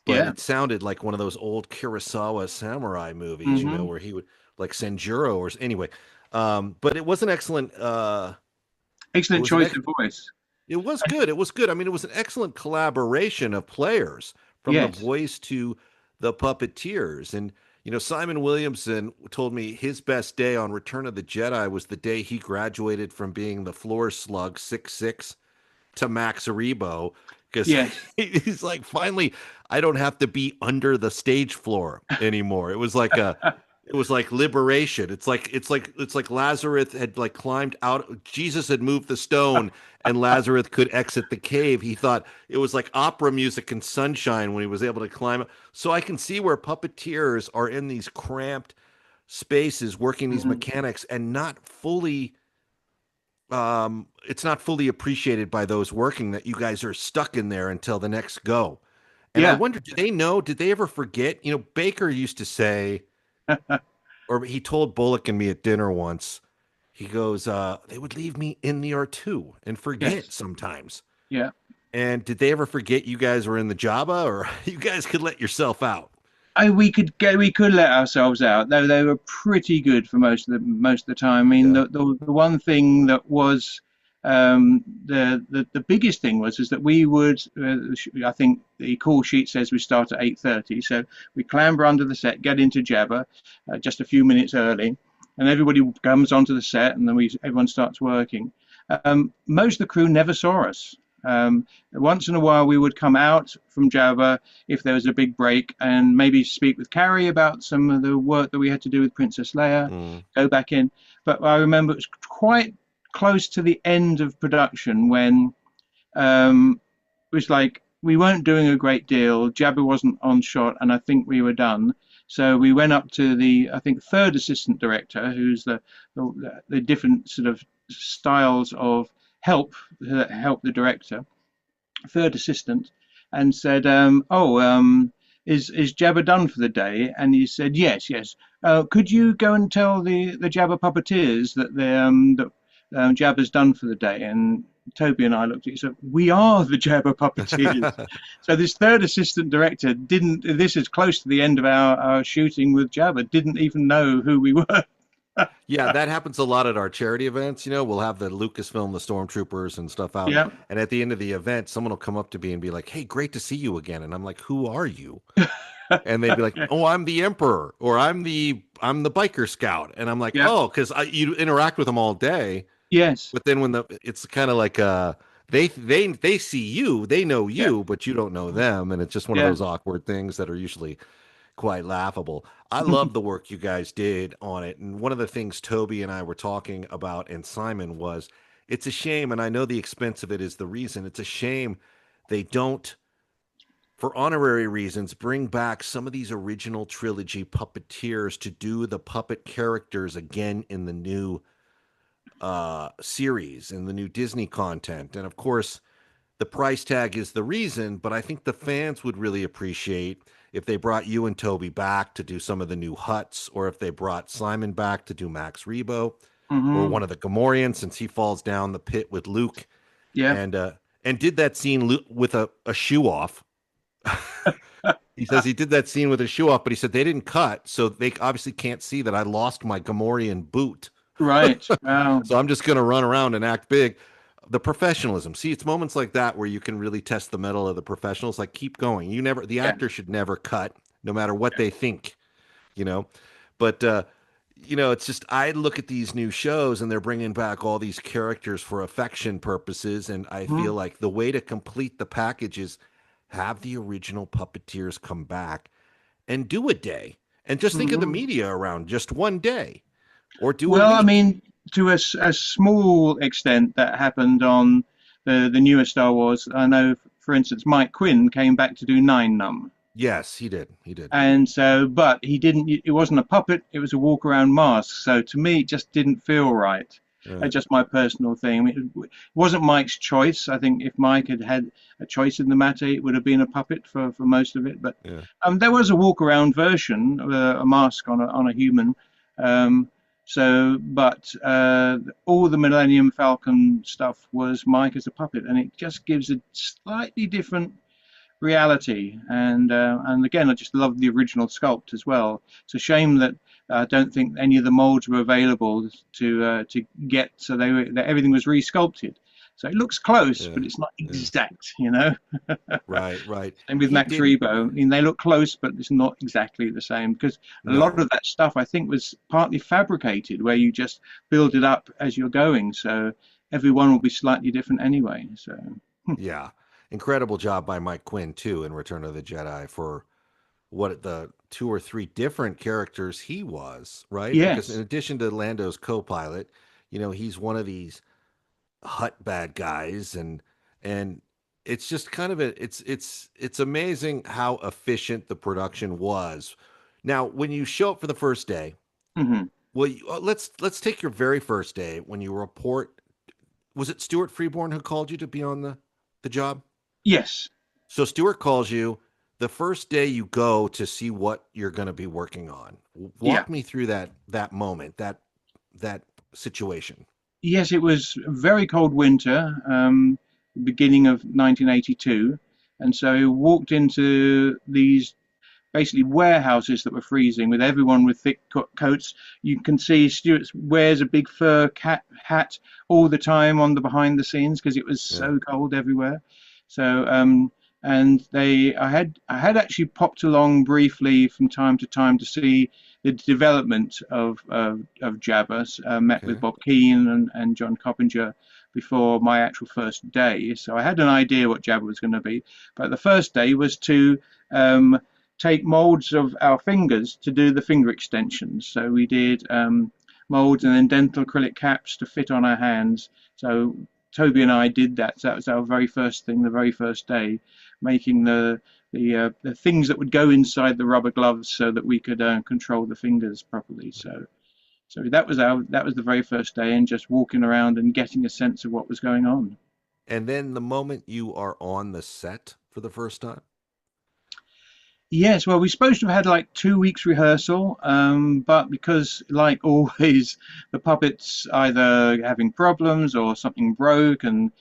But it sounded like one of those old Kurosawa samurai movies, you know, where he would, like Senjuro or anyway. But it was an excellent choice of voice. It was good. It was good. I mean, it was an excellent collaboration of players, from the voice to the puppeteers. And, you know, Simon Williamson told me his best day on Return of the Jedi was the day he graduated from being the floor slug 6'6" to Max Rebo. Because he's like, finally, I don't have to be under the stage floor anymore. It was like liberation. It's like Lazarus had like climbed out. Jesus had moved the stone, and Lazarus could exit the cave. He thought it was like opera music and sunshine when he was able to climb up. So I can see where puppeteers are in these cramped spaces, working these mechanics and not fully it's not fully appreciated by those working that you guys are stuck in there until the next go. And I Yeah. wonder, do they know? Did they ever forget? You know, Baker used to say, or he told Bullock and me at dinner once. He goes, they would leave me in the R2 and forget Yes. sometimes. Yeah. And did they ever forget you guys were in the Jabba, or you guys could let yourself out? We could let ourselves out, though they were pretty good for most of the time. I mean, Yeah. the one thing that was the biggest thing was is that we would I think the call sheet says we start at 8:30, so we clamber under the set, get into Jabba just a few minutes early, and everybody comes onto the set, and then everyone starts working. Most of the crew never saw us. Once in a while, we would come out from Jabba if there was a big break and maybe speak with Carrie about some of the work that we had to do with Princess Leia, go back in. But I remember it was quite close to the end of production when it was like we weren't doing a great deal. Jabba wasn't on shot, and I think we were done. So we went up to I think, third assistant director, who's the different sort of styles of help the director, third assistant, and said, is Jabba done for the day? And he said, yes. Could you go and tell the Jabba puppeteers that Jabba's done for the day? And Toby and I looked at each other. We are the Jabba puppeteers. So this third assistant director this is close to the end of our shooting with Jabba, didn't even know who we were. Yeah, that happens a lot at our charity events. You know, we'll have the Lucasfilm, the Stormtroopers and stuff out. Yeah. And at the end of the event, someone will come up to me and be like, hey, great to see you again. And I'm like, who are you? And they'd be like, oh, I'm the Emperor, or I'm the biker scout. And I'm like, oh, because you interact with them all day. Yes. But then it's kind of like they see you, they know you, but you don't know them. And it's just one of those awkward things that are usually quite laughable. I love the work you guys did on it. And one of the things Toby and I were talking about, and Simon, was it's a shame, and I know the expense of it is the reason, it's a shame they don't, for honorary reasons, bring back some of these original trilogy puppeteers to do the puppet characters again in the new series, in the new Disney content. And of course, the price tag is the reason, but I think the fans would really appreciate if they brought you and Toby back to do some of the new Hutts, or if they brought Simon back to do Max Rebo, or one of the Gamorreans, since he falls down the pit with Luke. Yeah. And did that scene with a shoe off. He says he did that scene with a shoe off, but he said they didn't cut, so they obviously can't see that I lost my Gamorrean boot. Right. Wow. So I'm just going to run around and act big. The professionalism. See, it's moments like that where you can really test the mettle of the professionals. Like, keep going. The actor should never cut, no matter what they think, But, it's just, I look at these new shows and they're bringing back all these characters for affection purposes. And I feel like the way to complete the package is have the original puppeteers come back and do a day. And just think of the media around just one day. Or do I mean, to a small extent, that happened on the newer Star Wars. I know, for instance, Mike Quinn came back to do Nine Num. Yes, he did. And so, but he didn't. It wasn't a puppet. It was a walk around mask. So to me, it just didn't feel right. Just my personal thing. I mean, it wasn't Mike's choice. I think if Mike had a choice in the matter, it would have been a puppet for most of it. But there was a walk around version, a mask on a human. But all the Millennium Falcon stuff was Mike as a puppet, and it just gives a slightly different reality. And again, I just love the original sculpt as well. It's a shame that I don't think any of the molds were available to get, so everything was re-sculpted. So it looks close, but it's not exact, Right. And with Max Rebo, I mean, they look close, but it's not exactly the same, because a lot of that stuff, I think, was partly fabricated, where you just build it up as you're going. So everyone will be slightly different anyway. So yeah, incredible job by Mike Quinn too in Return of the Jedi for what the 2 or 3 different characters he was, right? Yes. Because in addition to Lando's co-pilot, he's one of these Hutt bad guys, and it's just kind of it's amazing how efficient the production was. Now, when you show up for the first day, well, let's take your very first day when you report was it Stuart Freeborn who called you to be on the job? Yes. So Stuart calls you the first day you go to see what you're going to be working on. Yeah. Walk me through that moment, that situation. Yes, it was a very cold winter, beginning of 1982, and so we walked into these basically warehouses that were freezing with everyone with thick coats. You can see Stuart wears a big fur hat all the time on the behind the scenes because it was so cold everywhere. So and I had actually popped along briefly from time to time to see the development of Jabba. Met with Bob Keane and John Coppinger before my actual first day, so I had an idea what Jabba was going to be. But the first day was to take molds of our fingers to do the finger extensions. So we did molds and then dental acrylic caps to fit on our hands. So Toby and I did that. So that was our very first thing, the very first day, making the things that would go inside the rubber gloves so that we could control the fingers properly. So that was the very first day, and just walking around and getting a sense of what was going on. And then the moment you are on the set for the first time. Yes, well, we're supposed to have had like 2 weeks rehearsal, but because, like always, the puppets either having problems or something broke, and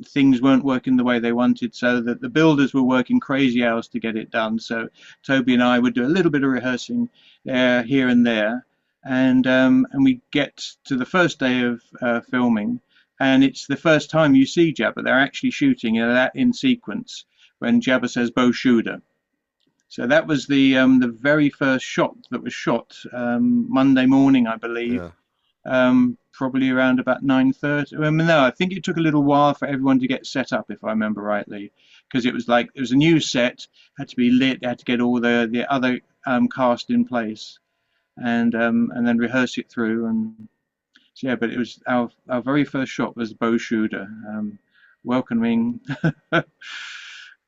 things weren't working the way they wanted, so that the builders were working crazy hours to get it done. So Toby and I would do a little bit of rehearsing here and there, and we get to the first day of filming, and it's the first time you see Jabba. They're actually shooting that in sequence when Jabba says "Bo Shooter." So that was the very first shot that was shot Monday morning, I believe, probably around about 9:30. No, I think it took a little while for everyone to get set up, if I remember rightly, because it was a new set, had to be lit, had to get all the other cast in place, and then rehearse it through. And so, yeah, but it was our very first shot was Bo Shooter, welcoming.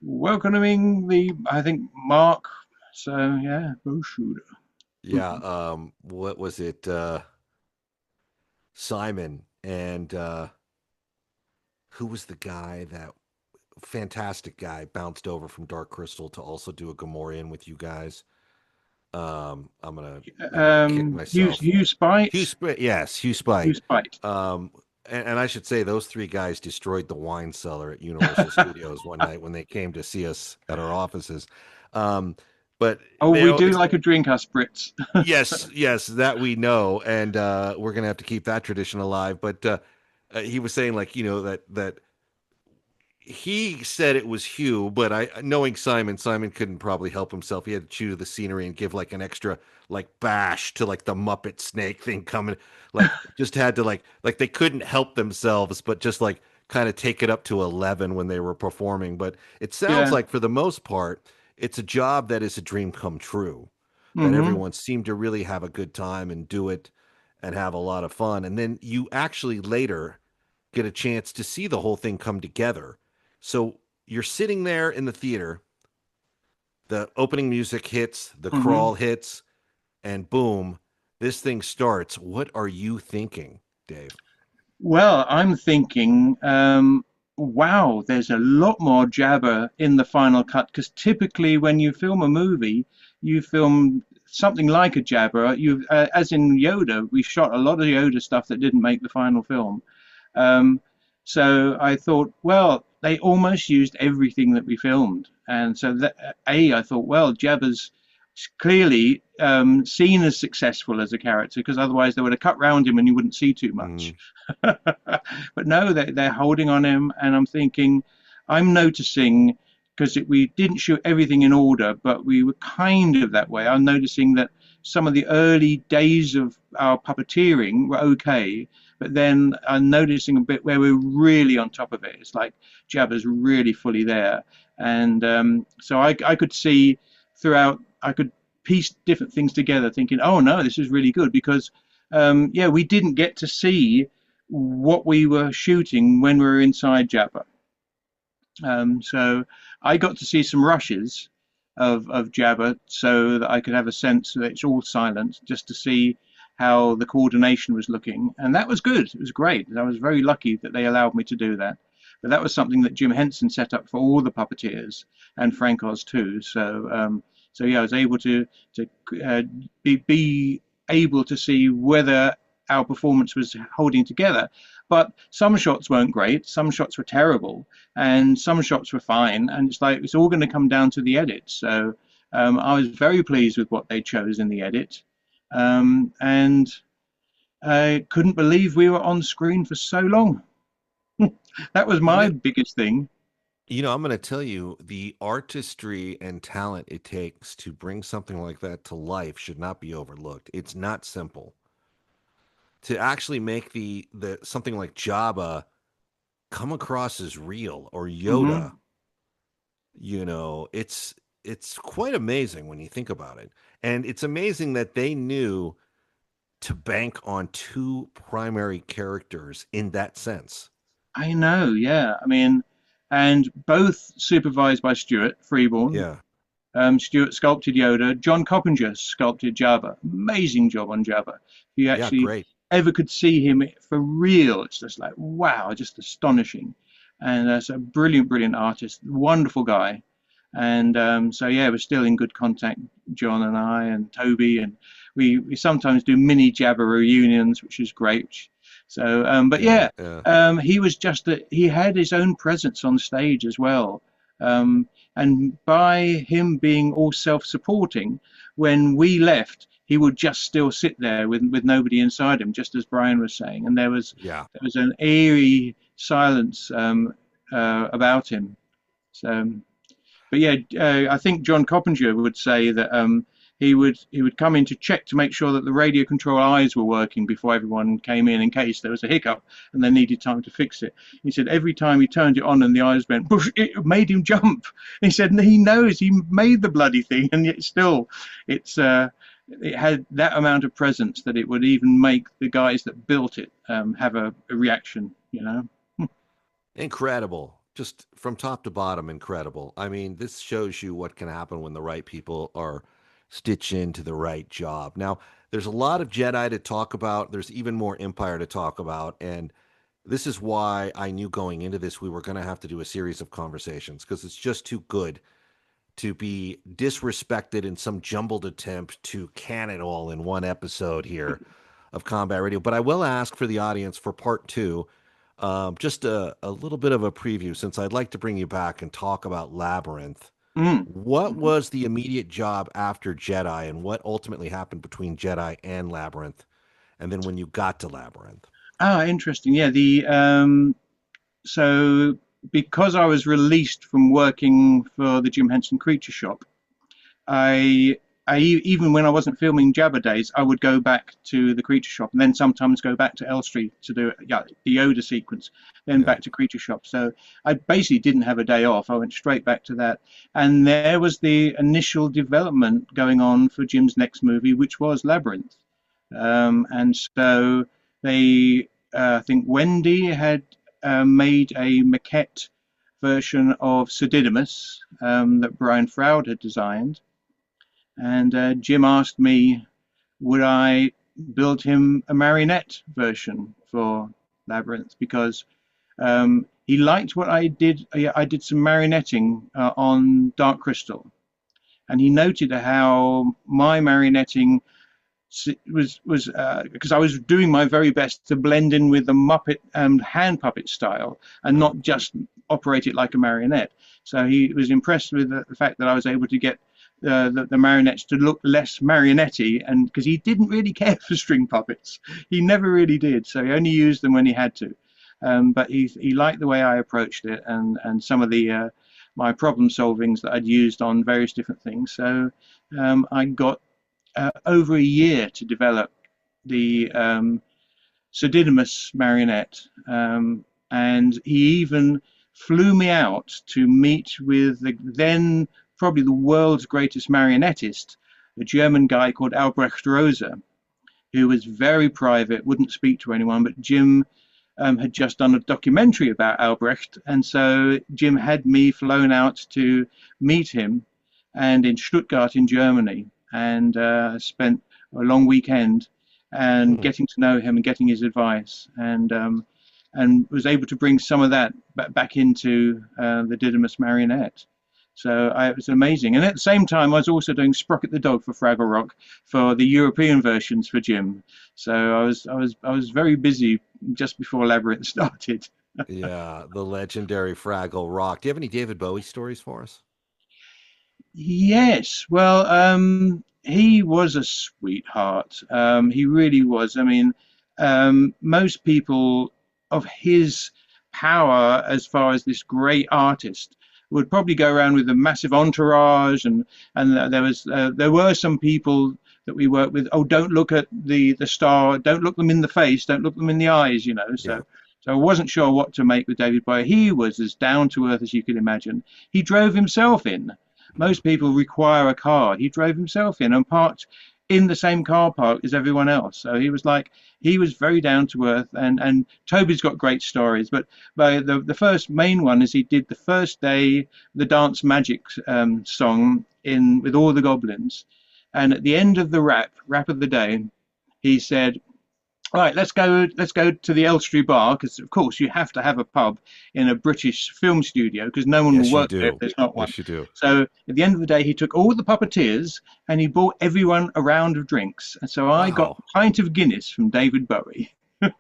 Welcoming I think Mark. So yeah, Bo Shooter. Yeah. What was it? Simon and who was the guy, that fantastic guy, bounced over from Dark Crystal to also do a Gamorrean with you guys? I'm gonna kick myself. Hugh Spite. Yes, Hugh Spite. Hugh Spite. And I should say those three guys destroyed the wine cellar at Universal Studios one night when they came to see us at our offices. But we do like a drink, us Brits. yes, that we know, and we're gonna have to keep that tradition alive. But he was saying, like, that he said it was Hugh, but knowing Simon couldn't probably help himself. He had to chew the scenery and give like an extra like bash to like the Muppet snake thing coming. Like just had to like they couldn't help themselves, but just like kind of take it up to 11 when they were performing. But it sounds like for the most part, it's a job that is a dream come true. That everyone seemed to really have a good time and do it and have a lot of fun. And then you actually later get a chance to see the whole thing come together. So you're sitting there in the theater, the opening music hits, the crawl hits, and boom, this thing starts. What are you thinking, Dave? Well, I'm thinking, wow, there's a lot more Jabba in the final cut, because typically when you film a movie, you film something like a Jabba. As in Yoda, we shot a lot of Yoda stuff that didn't make the final film. So I thought, well, they almost used everything that we filmed. And so I thought, well, Jabba's clearly seen as successful as a character, because otherwise they would have cut round him and you wouldn't see too much. But no, they're holding on him, and I'm noticing, because we didn't shoot everything in order, but we were kind of that way. I'm noticing that some of the early days of our puppeteering were okay, but then I'm noticing a bit where we're really on top of it. It's like Jabba's really fully there. And so I could see throughout, I could piece different things together thinking, oh no, this is really good, because we didn't get to see what we were shooting when we were inside Jabba. So I got to see some rushes of Jabba so that I could have a sense that it's all silent, just to see how the coordination was looking, and that was good. It was great. I was very lucky that they allowed me to do that. But that was something that Jim Henson set up for all the puppeteers, and Frank Oz too. So yeah, I was able to be able to see whether our performance was holding together. But some shots weren't great, some shots were terrible, and some shots were fine. And it's like it's all going to come down to the edit. So I was very pleased with what they chose in the edit, and I couldn't believe we were on screen for so long. That was my biggest thing. You know, I'm going to tell you, the artistry and talent it takes to bring something like that to life should not be overlooked. It's not simple. To actually make the something like Jabba come across as real, or Yoda, you know, it's quite amazing when you think about it. And it's amazing that they knew to bank on two primary characters in that sense. I know, yeah. I mean, and both supervised by Stuart Freeborn. Yeah. Stuart sculpted Yoda. John Coppinger sculpted Jabba. Amazing job on Jabba. You actually ever could see him for real. It's just like, wow, just astonishing. And that's a brilliant, brilliant artist. Wonderful guy. And so, yeah, we're still in good contact, John and I and Toby. And we sometimes do mini Jabba reunions, which is great. So, but he was just he had his own presence on stage as well. And by him being all self-supporting, when we left, he would just still sit there with nobody inside him, just as Brian was saying. And there was an eerie silence about him. So, but yeah, I think John Coppinger would say that he would come in to check to make sure that the radio control eyes were working before everyone came in case there was a hiccup and they needed time to fix it. He said every time he turned it on and the eyes went, it made him jump. He said he knows he made the bloody thing, and yet still it had that amount of presence that it would even make the guys that built it have a reaction, you know. Incredible. Just from top to bottom, incredible. I mean, this shows you what can happen when the right people are stitched into the right job. Now, there's a lot of Jedi to talk about. There's even more Empire to talk about. And this is why I knew going into this we were going to have to do a series of conversations, because it's just too good to be disrespected in some jumbled attempt to can it all in one episode here of Combat Radio. But I will ask for the audience for part two, just a little bit of a preview, since I'd like to bring you back and talk about Labyrinth. What was the immediate job after Jedi, and what ultimately happened between Jedi and Labyrinth, and then when you got to Labyrinth? Interesting. Yeah, so because I was released from working for the Jim Henson Creature Shop, I even when I wasn't filming Jabba Days, I would go back to the Creature Shop, and then sometimes go back to Elstree to do the Yoda sequence, then back to Creature Shop. So I basically didn't have a day off. I went straight back to that, and there was the initial development going on for Jim's next movie, which was Labyrinth. And so they, I think Wendy had made a maquette version of Sir Didymus that Brian Froud had designed. And Jim asked me, would I build him a marionette version for Labyrinth, because he liked what I did. I did some marionetting on Dark Crystal, and he noted how my marionetting was because I was doing my very best to blend in with the Muppet and hand puppet style and not just operate it like a marionette. So he was impressed with the fact that I was able to get the marionettes to look less marionette-y, and because he didn't really care for string puppets, he never really did, so he only used them when he had to. But he liked the way I approached it, and some of the my problem solvings that I'd used on various different things. So I got over a year to develop the Sir Didymus marionette, and he even flew me out to meet with the then probably the world's greatest marionettist, a German guy called Albrecht Rosa, who was very private, wouldn't speak to anyone, but Jim had just done a documentary about Albrecht, and so Jim had me flown out to meet him, and in Stuttgart in Germany, and spent a long weekend, and getting to know him and getting his advice, and was able to bring some of that back into the Didymus marionette. So it was amazing. And at the same time, I was also doing Sprocket the dog for Fraggle Rock for the European versions for Jim. So I was very busy just before Labyrinth started. Yeah, the legendary Fraggle Rock. Do you have any David Bowie stories for us? Yes. Well, he was a sweetheart. He really was. I mean, most people of his power as far as this great artist would probably go around with a massive entourage, and there were some people that we worked with. Oh, don't look at the star, don't look them in the face, don't look them in the eyes, you know. So I wasn't sure what to make with David Bowie. He was as down to earth as you could imagine. He drove himself in. Most people require a car. He drove himself in and parked in the same car park as everyone else. So he was very down to earth, and Toby's got great stories, but the first main one is he did the first day the Dance Magic song with all the goblins, and at the end of the rap of the day, he said, right, let's go to the Elstree Bar, because of course you have to have a pub in a British film studio because no one will work there if there's not one. Yes, you do. So at the end of the day, he took all the puppeteers and he bought everyone a round of drinks. And so I got a pint of Guinness from David Bowie.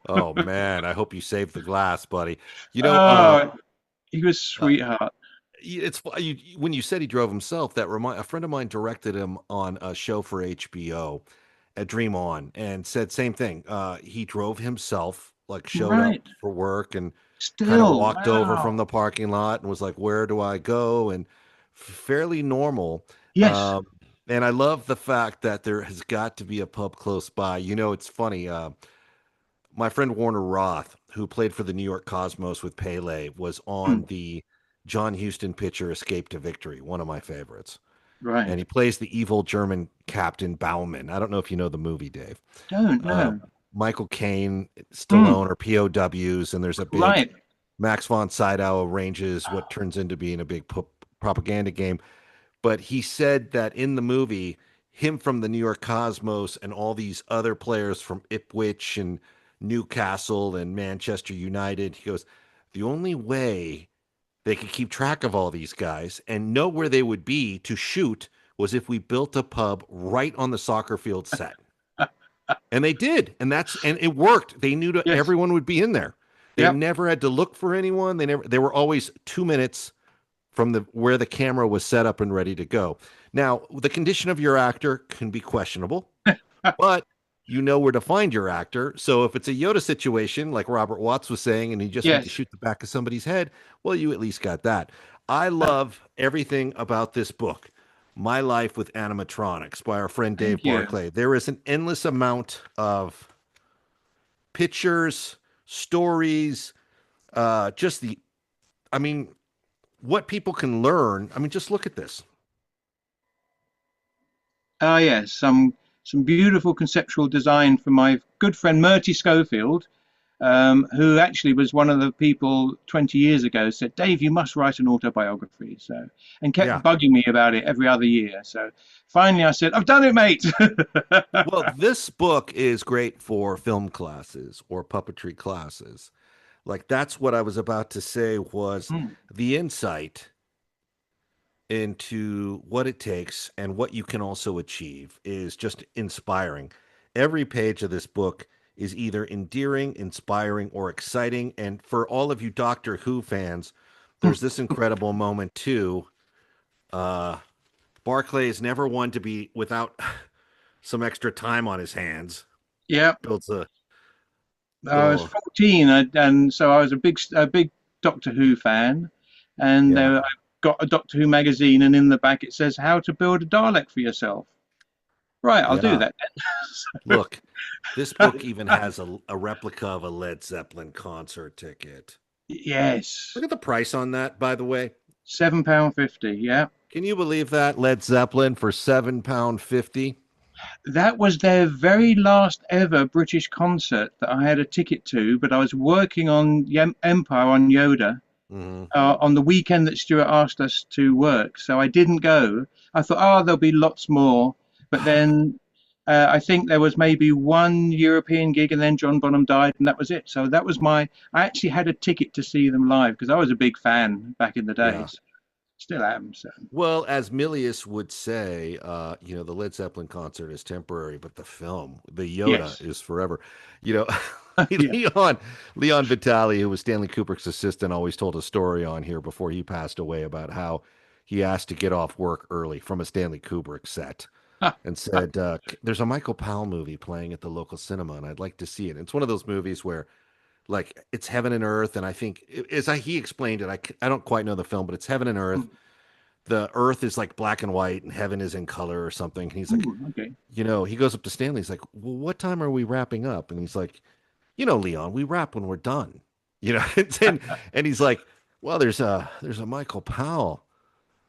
Oh man, I hope you saved the glass, buddy. You know, he was a sweetheart. It's when you said he drove himself. A friend of mine directed him on a show for HBO. At Dream On, and said same thing. He drove himself, like showed up for work and kind of walked over from the parking lot and was like, where do I go? And fairly normal. Yes. And I love the fact that there has got to be a pub close by. You know, it's funny. My friend Warner Roth, who played for the New York Cosmos with Pele, was on the John Huston picture Escape to Victory, one of my favorites. Right. And he plays the evil German Captain Bauman. I don't know if you know the movie, Dave. Don't know. Michael Caine, Stallone are POWs, and there's a big Max von Sydow arranges what turns into being a big propaganda game. But he said that in the movie, him from the New York Cosmos and all these other players from Ipswich and Newcastle and Manchester United, he goes, the only way they could keep track of all these guys and know where they would be to shoot was if we built a pub right on the soccer field set. And they did. And it worked. They knew everyone would be in there. They never had to look for anyone. They were always 2 minutes from where the camera was set up and ready to go. Now, the condition of your actor can be questionable, but you know where to find your actor. So if it's a Yoda situation, like Robert Watts was saying, and you just need to shoot the back of somebody's head, well, you at least got that. I love everything about this book, My Life with Animatronics, by our friend Dave Barclay. There is an endless amount of pictures, stories, what people can learn. I mean, just look at this. Oh, yes, some beautiful conceptual design from my good friend Murty Schofield, who actually was one of the people 20 years ago said, Dave, you must write an autobiography. And kept bugging me about it every other year. So finally I said, I've done it, mate. Well, this book is great for film classes or puppetry classes. Like, that's what I was about to say was the insight into what it takes and what you can also achieve is just inspiring. Every page of this book is either endearing, inspiring, or exciting. And for all of you Doctor Who fans, there's this incredible moment too. Barclay is never one to be without some extra time on his hands. Yeah. I was 14, and so I was a big Doctor Who fan, and I got a Doctor Who magazine, and in the back it says how to build a Dalek for yourself. Right, I'll do that then. Look, this book even has a replica of a Led Zeppelin concert ticket. Yes. Look at the price on that, by the way. £7.50, yeah. Can you believe that? Led Zeppelin for £7.50? That was their very last ever British concert that I had a ticket to, but I was working on Empire on Yoda on the weekend that Stuart asked us to work, so I didn't go. I thought, there'll be lots more, but then I think there was maybe one European gig, and then John Bonham died, and that was it. So that was I actually had a ticket to see them live because I was a big fan back in the day. Yeah. So still am. So. Well, as Milius would say, the Led Zeppelin concert is temporary, but the film, the Yoda, is forever. Leon Vitali, who was Stanley Kubrick's assistant, always told a story on here before he passed away about how he asked to get off work early from a Stanley Kubrick set and said, there's a Michael Powell movie playing at the local cinema, and I'd like to see it. It's one of those movies where, like, it's heaven and earth, and I think, he explained it, I don't quite know the film, but it's heaven and earth. The earth is like black and white and heaven is in color or something. And he's like, okay. He goes up to Stanley. He's like, well, what time are we wrapping up? And he's like, Leon, we wrap when we're done, and he's like, well, there's a Michael Powell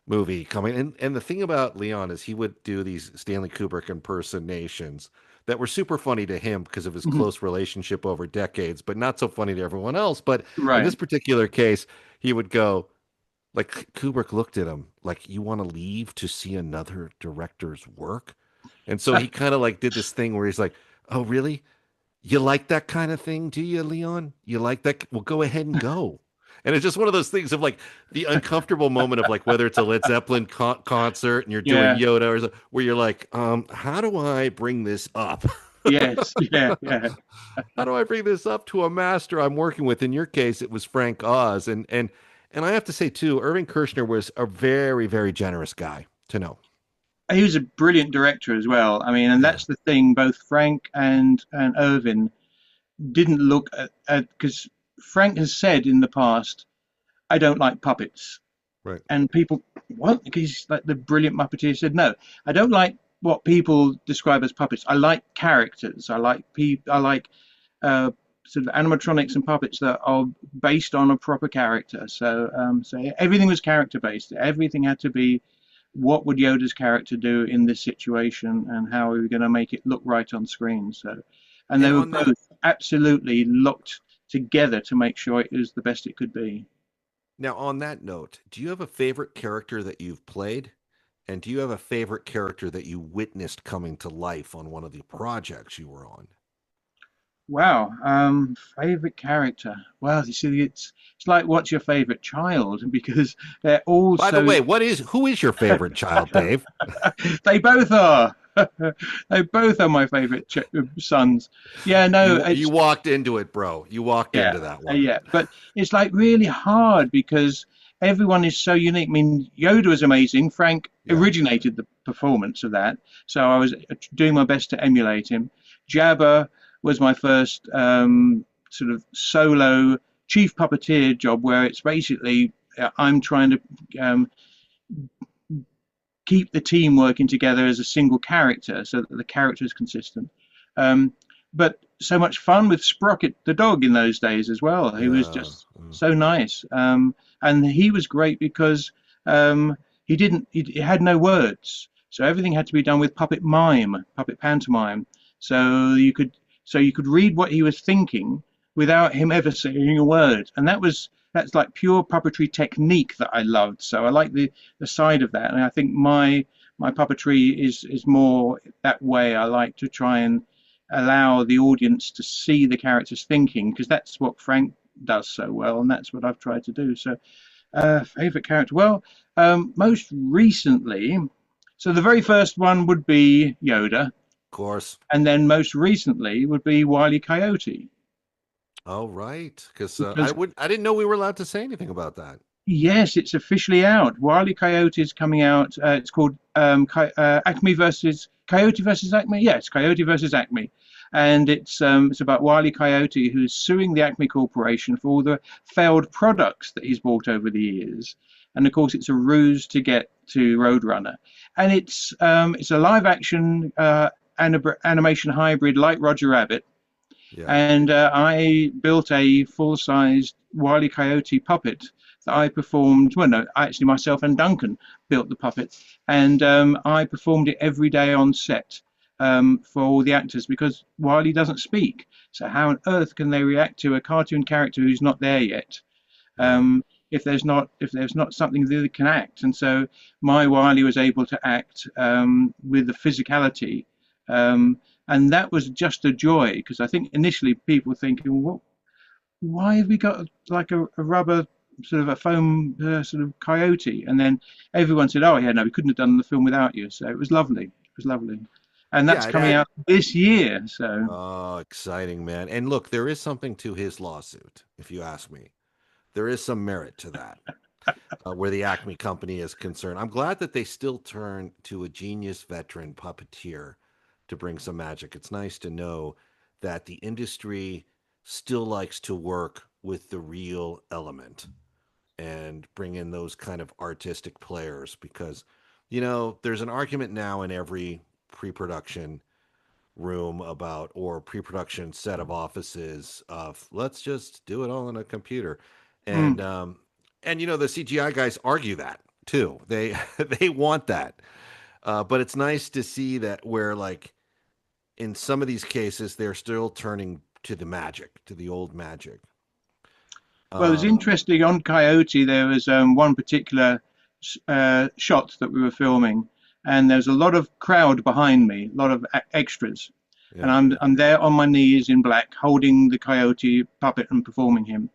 movie coming. And the thing about Leon is he would do these Stanley Kubrick impersonations that were super funny to him because of his close relationship over decades, but not so funny to everyone else. But in this particular case, he would go, like, Kubrick looked at him like, you want to leave to see another director's work? And so he kind of like did this thing where he's like, oh, really? You like that kind of thing, do you, Leon? You like that? Well, go ahead and go. And it's just one of those things of like the uncomfortable moment of like whether it's a Led Zeppelin concert and you're doing Yoda or something, where you're like, how do I bring this up? Yes, yeah. How do I bring this up to a master I'm working with? In your case, it was Frank Oz. And I have to say, too, Irving Kershner was a very, very generous guy to know. He was a brilliant director as well. I mean, and that's the thing, both Frank and Irving didn't look at, because Frank has said in the past, I don't like puppets. Right. And people, what? He's like the brilliant Muppeteer said, no, I don't like what people describe as puppets. I like characters. I like sort of animatronics and puppets that are based on a proper character. So everything was character based. Everything had to be, what would Yoda's character do in this situation, and how are we going to make it look right on screen? So, and they were both absolutely locked together to make sure it was the best it could be. Now, on that note, do you have a favorite character that you've played? And do you have a favorite character that you witnessed coming to life on one of the projects you were on? Wow, favorite character. Well, you see, it's like, what's your favorite child? Because they're all. By the way, who is your favorite child, Dave? They both are. They both are my favorite sons. Yeah, no. You walked into it, bro. You walked into that one. Yeah, but it's like really hard because everyone is so unique. I mean, Yoda was amazing. Frank originated the performance of that, so I was doing my best to emulate him. Jabba was my first sort of solo chief puppeteer job, where it's basically I'm trying to keep the team working together as a single character so that the character is consistent. But so much fun with Sprocket the dog in those days as well. He was just so nice. And he was great because he had no words. So everything had to be done with puppet pantomime. So you could read what he was thinking without him ever saying a word. And that's like pure puppetry technique that I loved. So I like the side of that. And I think my puppetry is more that way. I like to try and allow the audience to see the characters thinking, because that's what Frank does so well, and that's what I've tried to do. So favorite character, well, most recently, so the very first one would be Yoda, of course, and then most recently would be Wile E. Coyote. Oh, right, because I didn't know we were allowed to say anything about that. Yes, it's officially out. Wile E. Coyote is coming out. It's called Acme versus Coyote versus Acme. Yes, Coyote versus Acme, and it's about Wile E. Coyote, who's suing the Acme Corporation for all the failed products that he's bought over the years. And of course, it's a ruse to get to Roadrunner, and it's a live action animation hybrid like Roger Rabbit. Yeah. And I built a full-sized Wile E. Coyote puppet that I performed. Well, no, actually myself and Duncan built the puppet, and I performed it every day on set for all the actors, because Wile E. doesn't speak. So how on earth can they react to a cartoon character who's not there yet? If there's not something that can act. And so my Wile E. was able to act with the physicality And that was just a joy, because I think initially people were thinking, well, why have we got like a rubber sort of a foam sort of coyote? And then everyone said, oh yeah, no, we couldn't have done the film without you. So it was lovely. It was lovely. And that's Yeah, coming out this year. So oh, exciting, man. And look, there is something to his lawsuit, if you ask me. There is some merit to that. Where the Acme company is concerned. I'm glad that they still turn to a genius veteran puppeteer to bring some magic. It's nice to know that the industry still likes to work with the real element and bring in those kind of artistic players, because, there's an argument now in every pre-production room about, or pre-production set of offices of, let's just do it all on a computer. And the CGI guys argue that too. They they want that, but it's nice to see that where, like, in some of these cases, they're still turning to the magic, to the old magic. Well, it was interesting on Coyote. There was one particular shot that we were filming, and there was a lot of crowd behind me, a lot of extras, and I'm there on my knees in black, holding the Coyote puppet and performing him.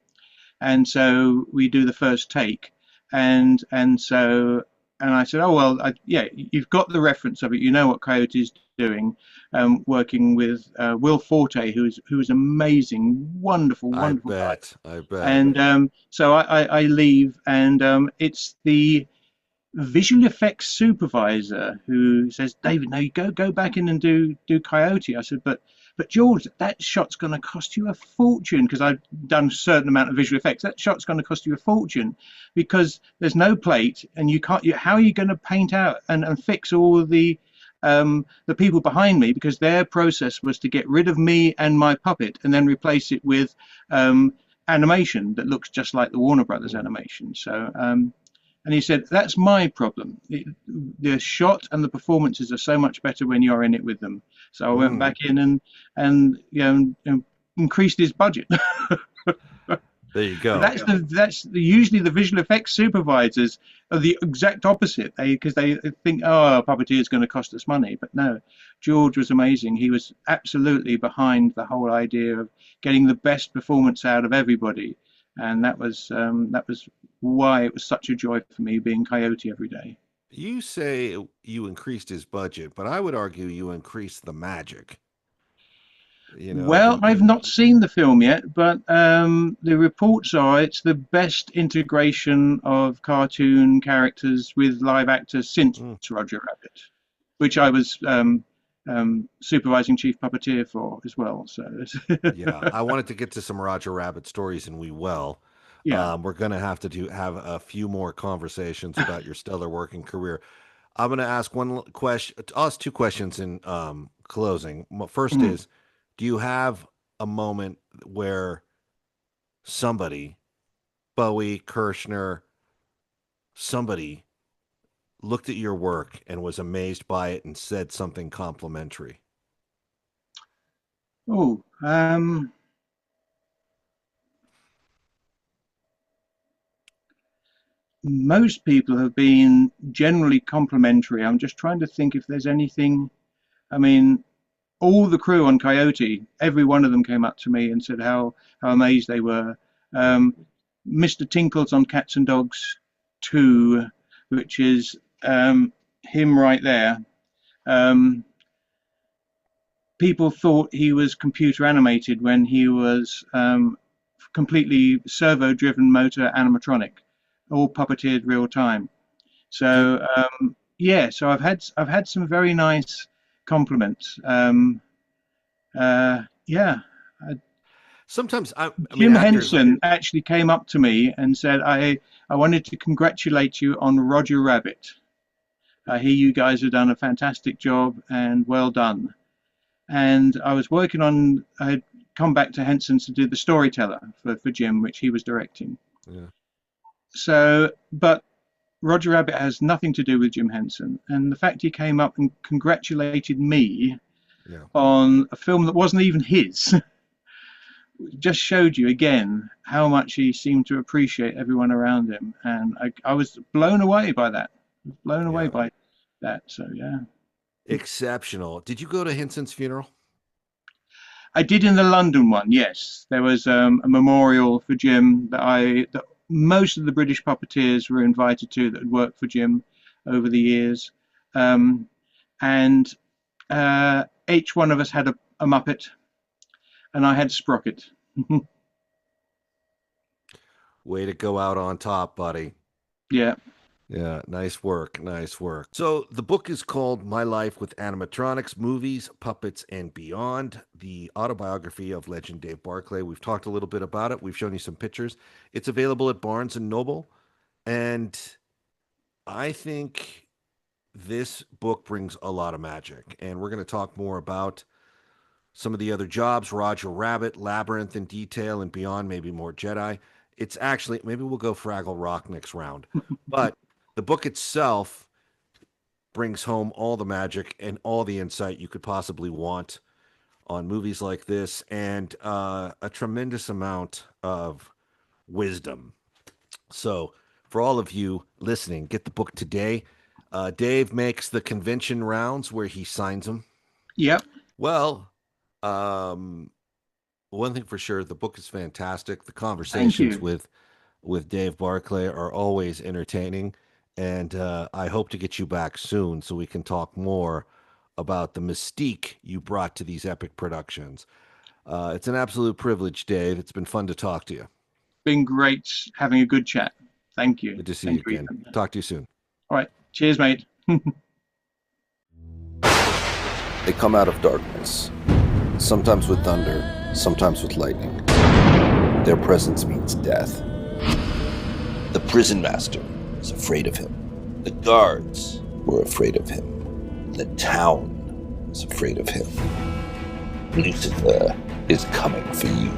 And so we do the first take, and I said, oh well, yeah, you've got the reference of it, you know what Coyote's doing, working with Will Forte, who's amazing, wonderful guy. I bet. And so I leave, and it's the visual effects supervisor who says, David, no, you go back in and do Coyote. I said, but George, that shot's going to cost you a fortune, because I've done a certain amount of visual effects. That shot's going to cost you a fortune, because there's no plate, and you can't. How are you going to paint out and fix all the people behind me? Because their process was to get rid of me and my puppet, and then replace it with animation that looks just like the Warner Brothers animation. So. And he said, that's my problem. The shot and the performances are so much better when you're in it with them. So I went back in and increased his budget. There you go. Usually the visual effects supervisors are the exact opposite. Because they think, oh, puppeteer is going to cost us money. But no, George was amazing. He was absolutely behind the whole idea of getting the best performance out of everybody. And that was why it was such a joy for me being Coyote every day. You say you increased his budget, but I would argue you increased the magic. Well, I've not seen the film yet, but the reports are it's the best integration of cartoon characters with live actors since Roger Rabbit, which I was supervising chief puppeteer for as well. So yeah, I wanted to get to some Roger Rabbit stories, and we will. Yeah, we're going to have to have a few more conversations about your stellar working career. I'm going to ask one question, ask two questions in closing. First is, do you have a moment where somebody, Bowie, Kirshner, somebody looked at your work and was amazed by it and said something complimentary? Oh, most people have been generally complimentary. I'm just trying to think if there's anything. I mean, all the crew on Coyote, every one of them came up to me and said how amazed they were. Mr. Tinkles on Cats and Dogs 2, which is him right there. People thought he was computer animated when he was completely servo-driven motor animatronic, all puppeteered real time. So yeah, so I've had some very nice compliments. Yeah. Sometimes Jim Henson actually came up to me and said, I wanted to congratulate you on Roger Rabbit. I hear you guys have done a fantastic job and well done. And I was working on, I had come back to Henson to do The Storyteller for Jim, which he was directing. Yeah. So, but Roger Rabbit has nothing to do with Jim Henson. And the fact he came up and congratulated me on a film that wasn't even his just showed you again how much he seemed to appreciate everyone around him. And I was blown away by that. Blown away by that. So, yeah. Exceptional. Did you go to Hinson's funeral? I did in the London one, yes. There was a memorial for Jim that most of the British puppeteers were invited to that had worked for Jim over the years. And each one of us had a Muppet, and I had Sprocket. Way to go out on top, buddy. Yeah. Yeah, nice work, nice work. So the book is called My Life with Animatronics, Movies, Puppets, and Beyond, the autobiography of legend Dave Barclay. We've talked a little bit about it. We've shown you some pictures. It's available at Barnes & Noble, and I think this book brings a lot of magic, and we're going to talk more about some of the other jobs, Roger Rabbit, Labyrinth in detail, and beyond, maybe more Jedi. It's actually, maybe we'll go Fraggle Rock next round, but the book itself brings home all the magic and all the insight you could possibly want on movies like this, and a tremendous amount of wisdom. So for all of you listening, get the book today. Dave makes the convention rounds where he signs them. Yep. Well, one thing for sure, the book is fantastic. The conversations with Dave Barclay are always entertaining. And I hope to get you back soon so we can talk more about the mystique you brought to these epic productions. It's an absolute privilege, Dave. It's been fun to talk to you. Been great having a good chat. Thank you. Good to see you again. Talk to you soon. All right. Cheers, mate. They come out of darkness, sometimes with thunder, sometimes with lightning. Their presence means death. The prison master was afraid of him. The guards were afraid of him. The town was afraid of him. Lucifer is coming for you.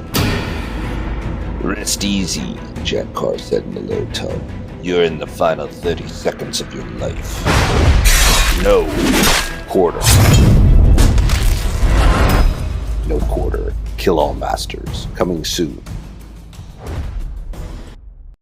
Rest easy, Jack Carr said in a low tone. You're in the final 30 seconds of your life. No quarter. No quarter. Kill all masters. Coming soon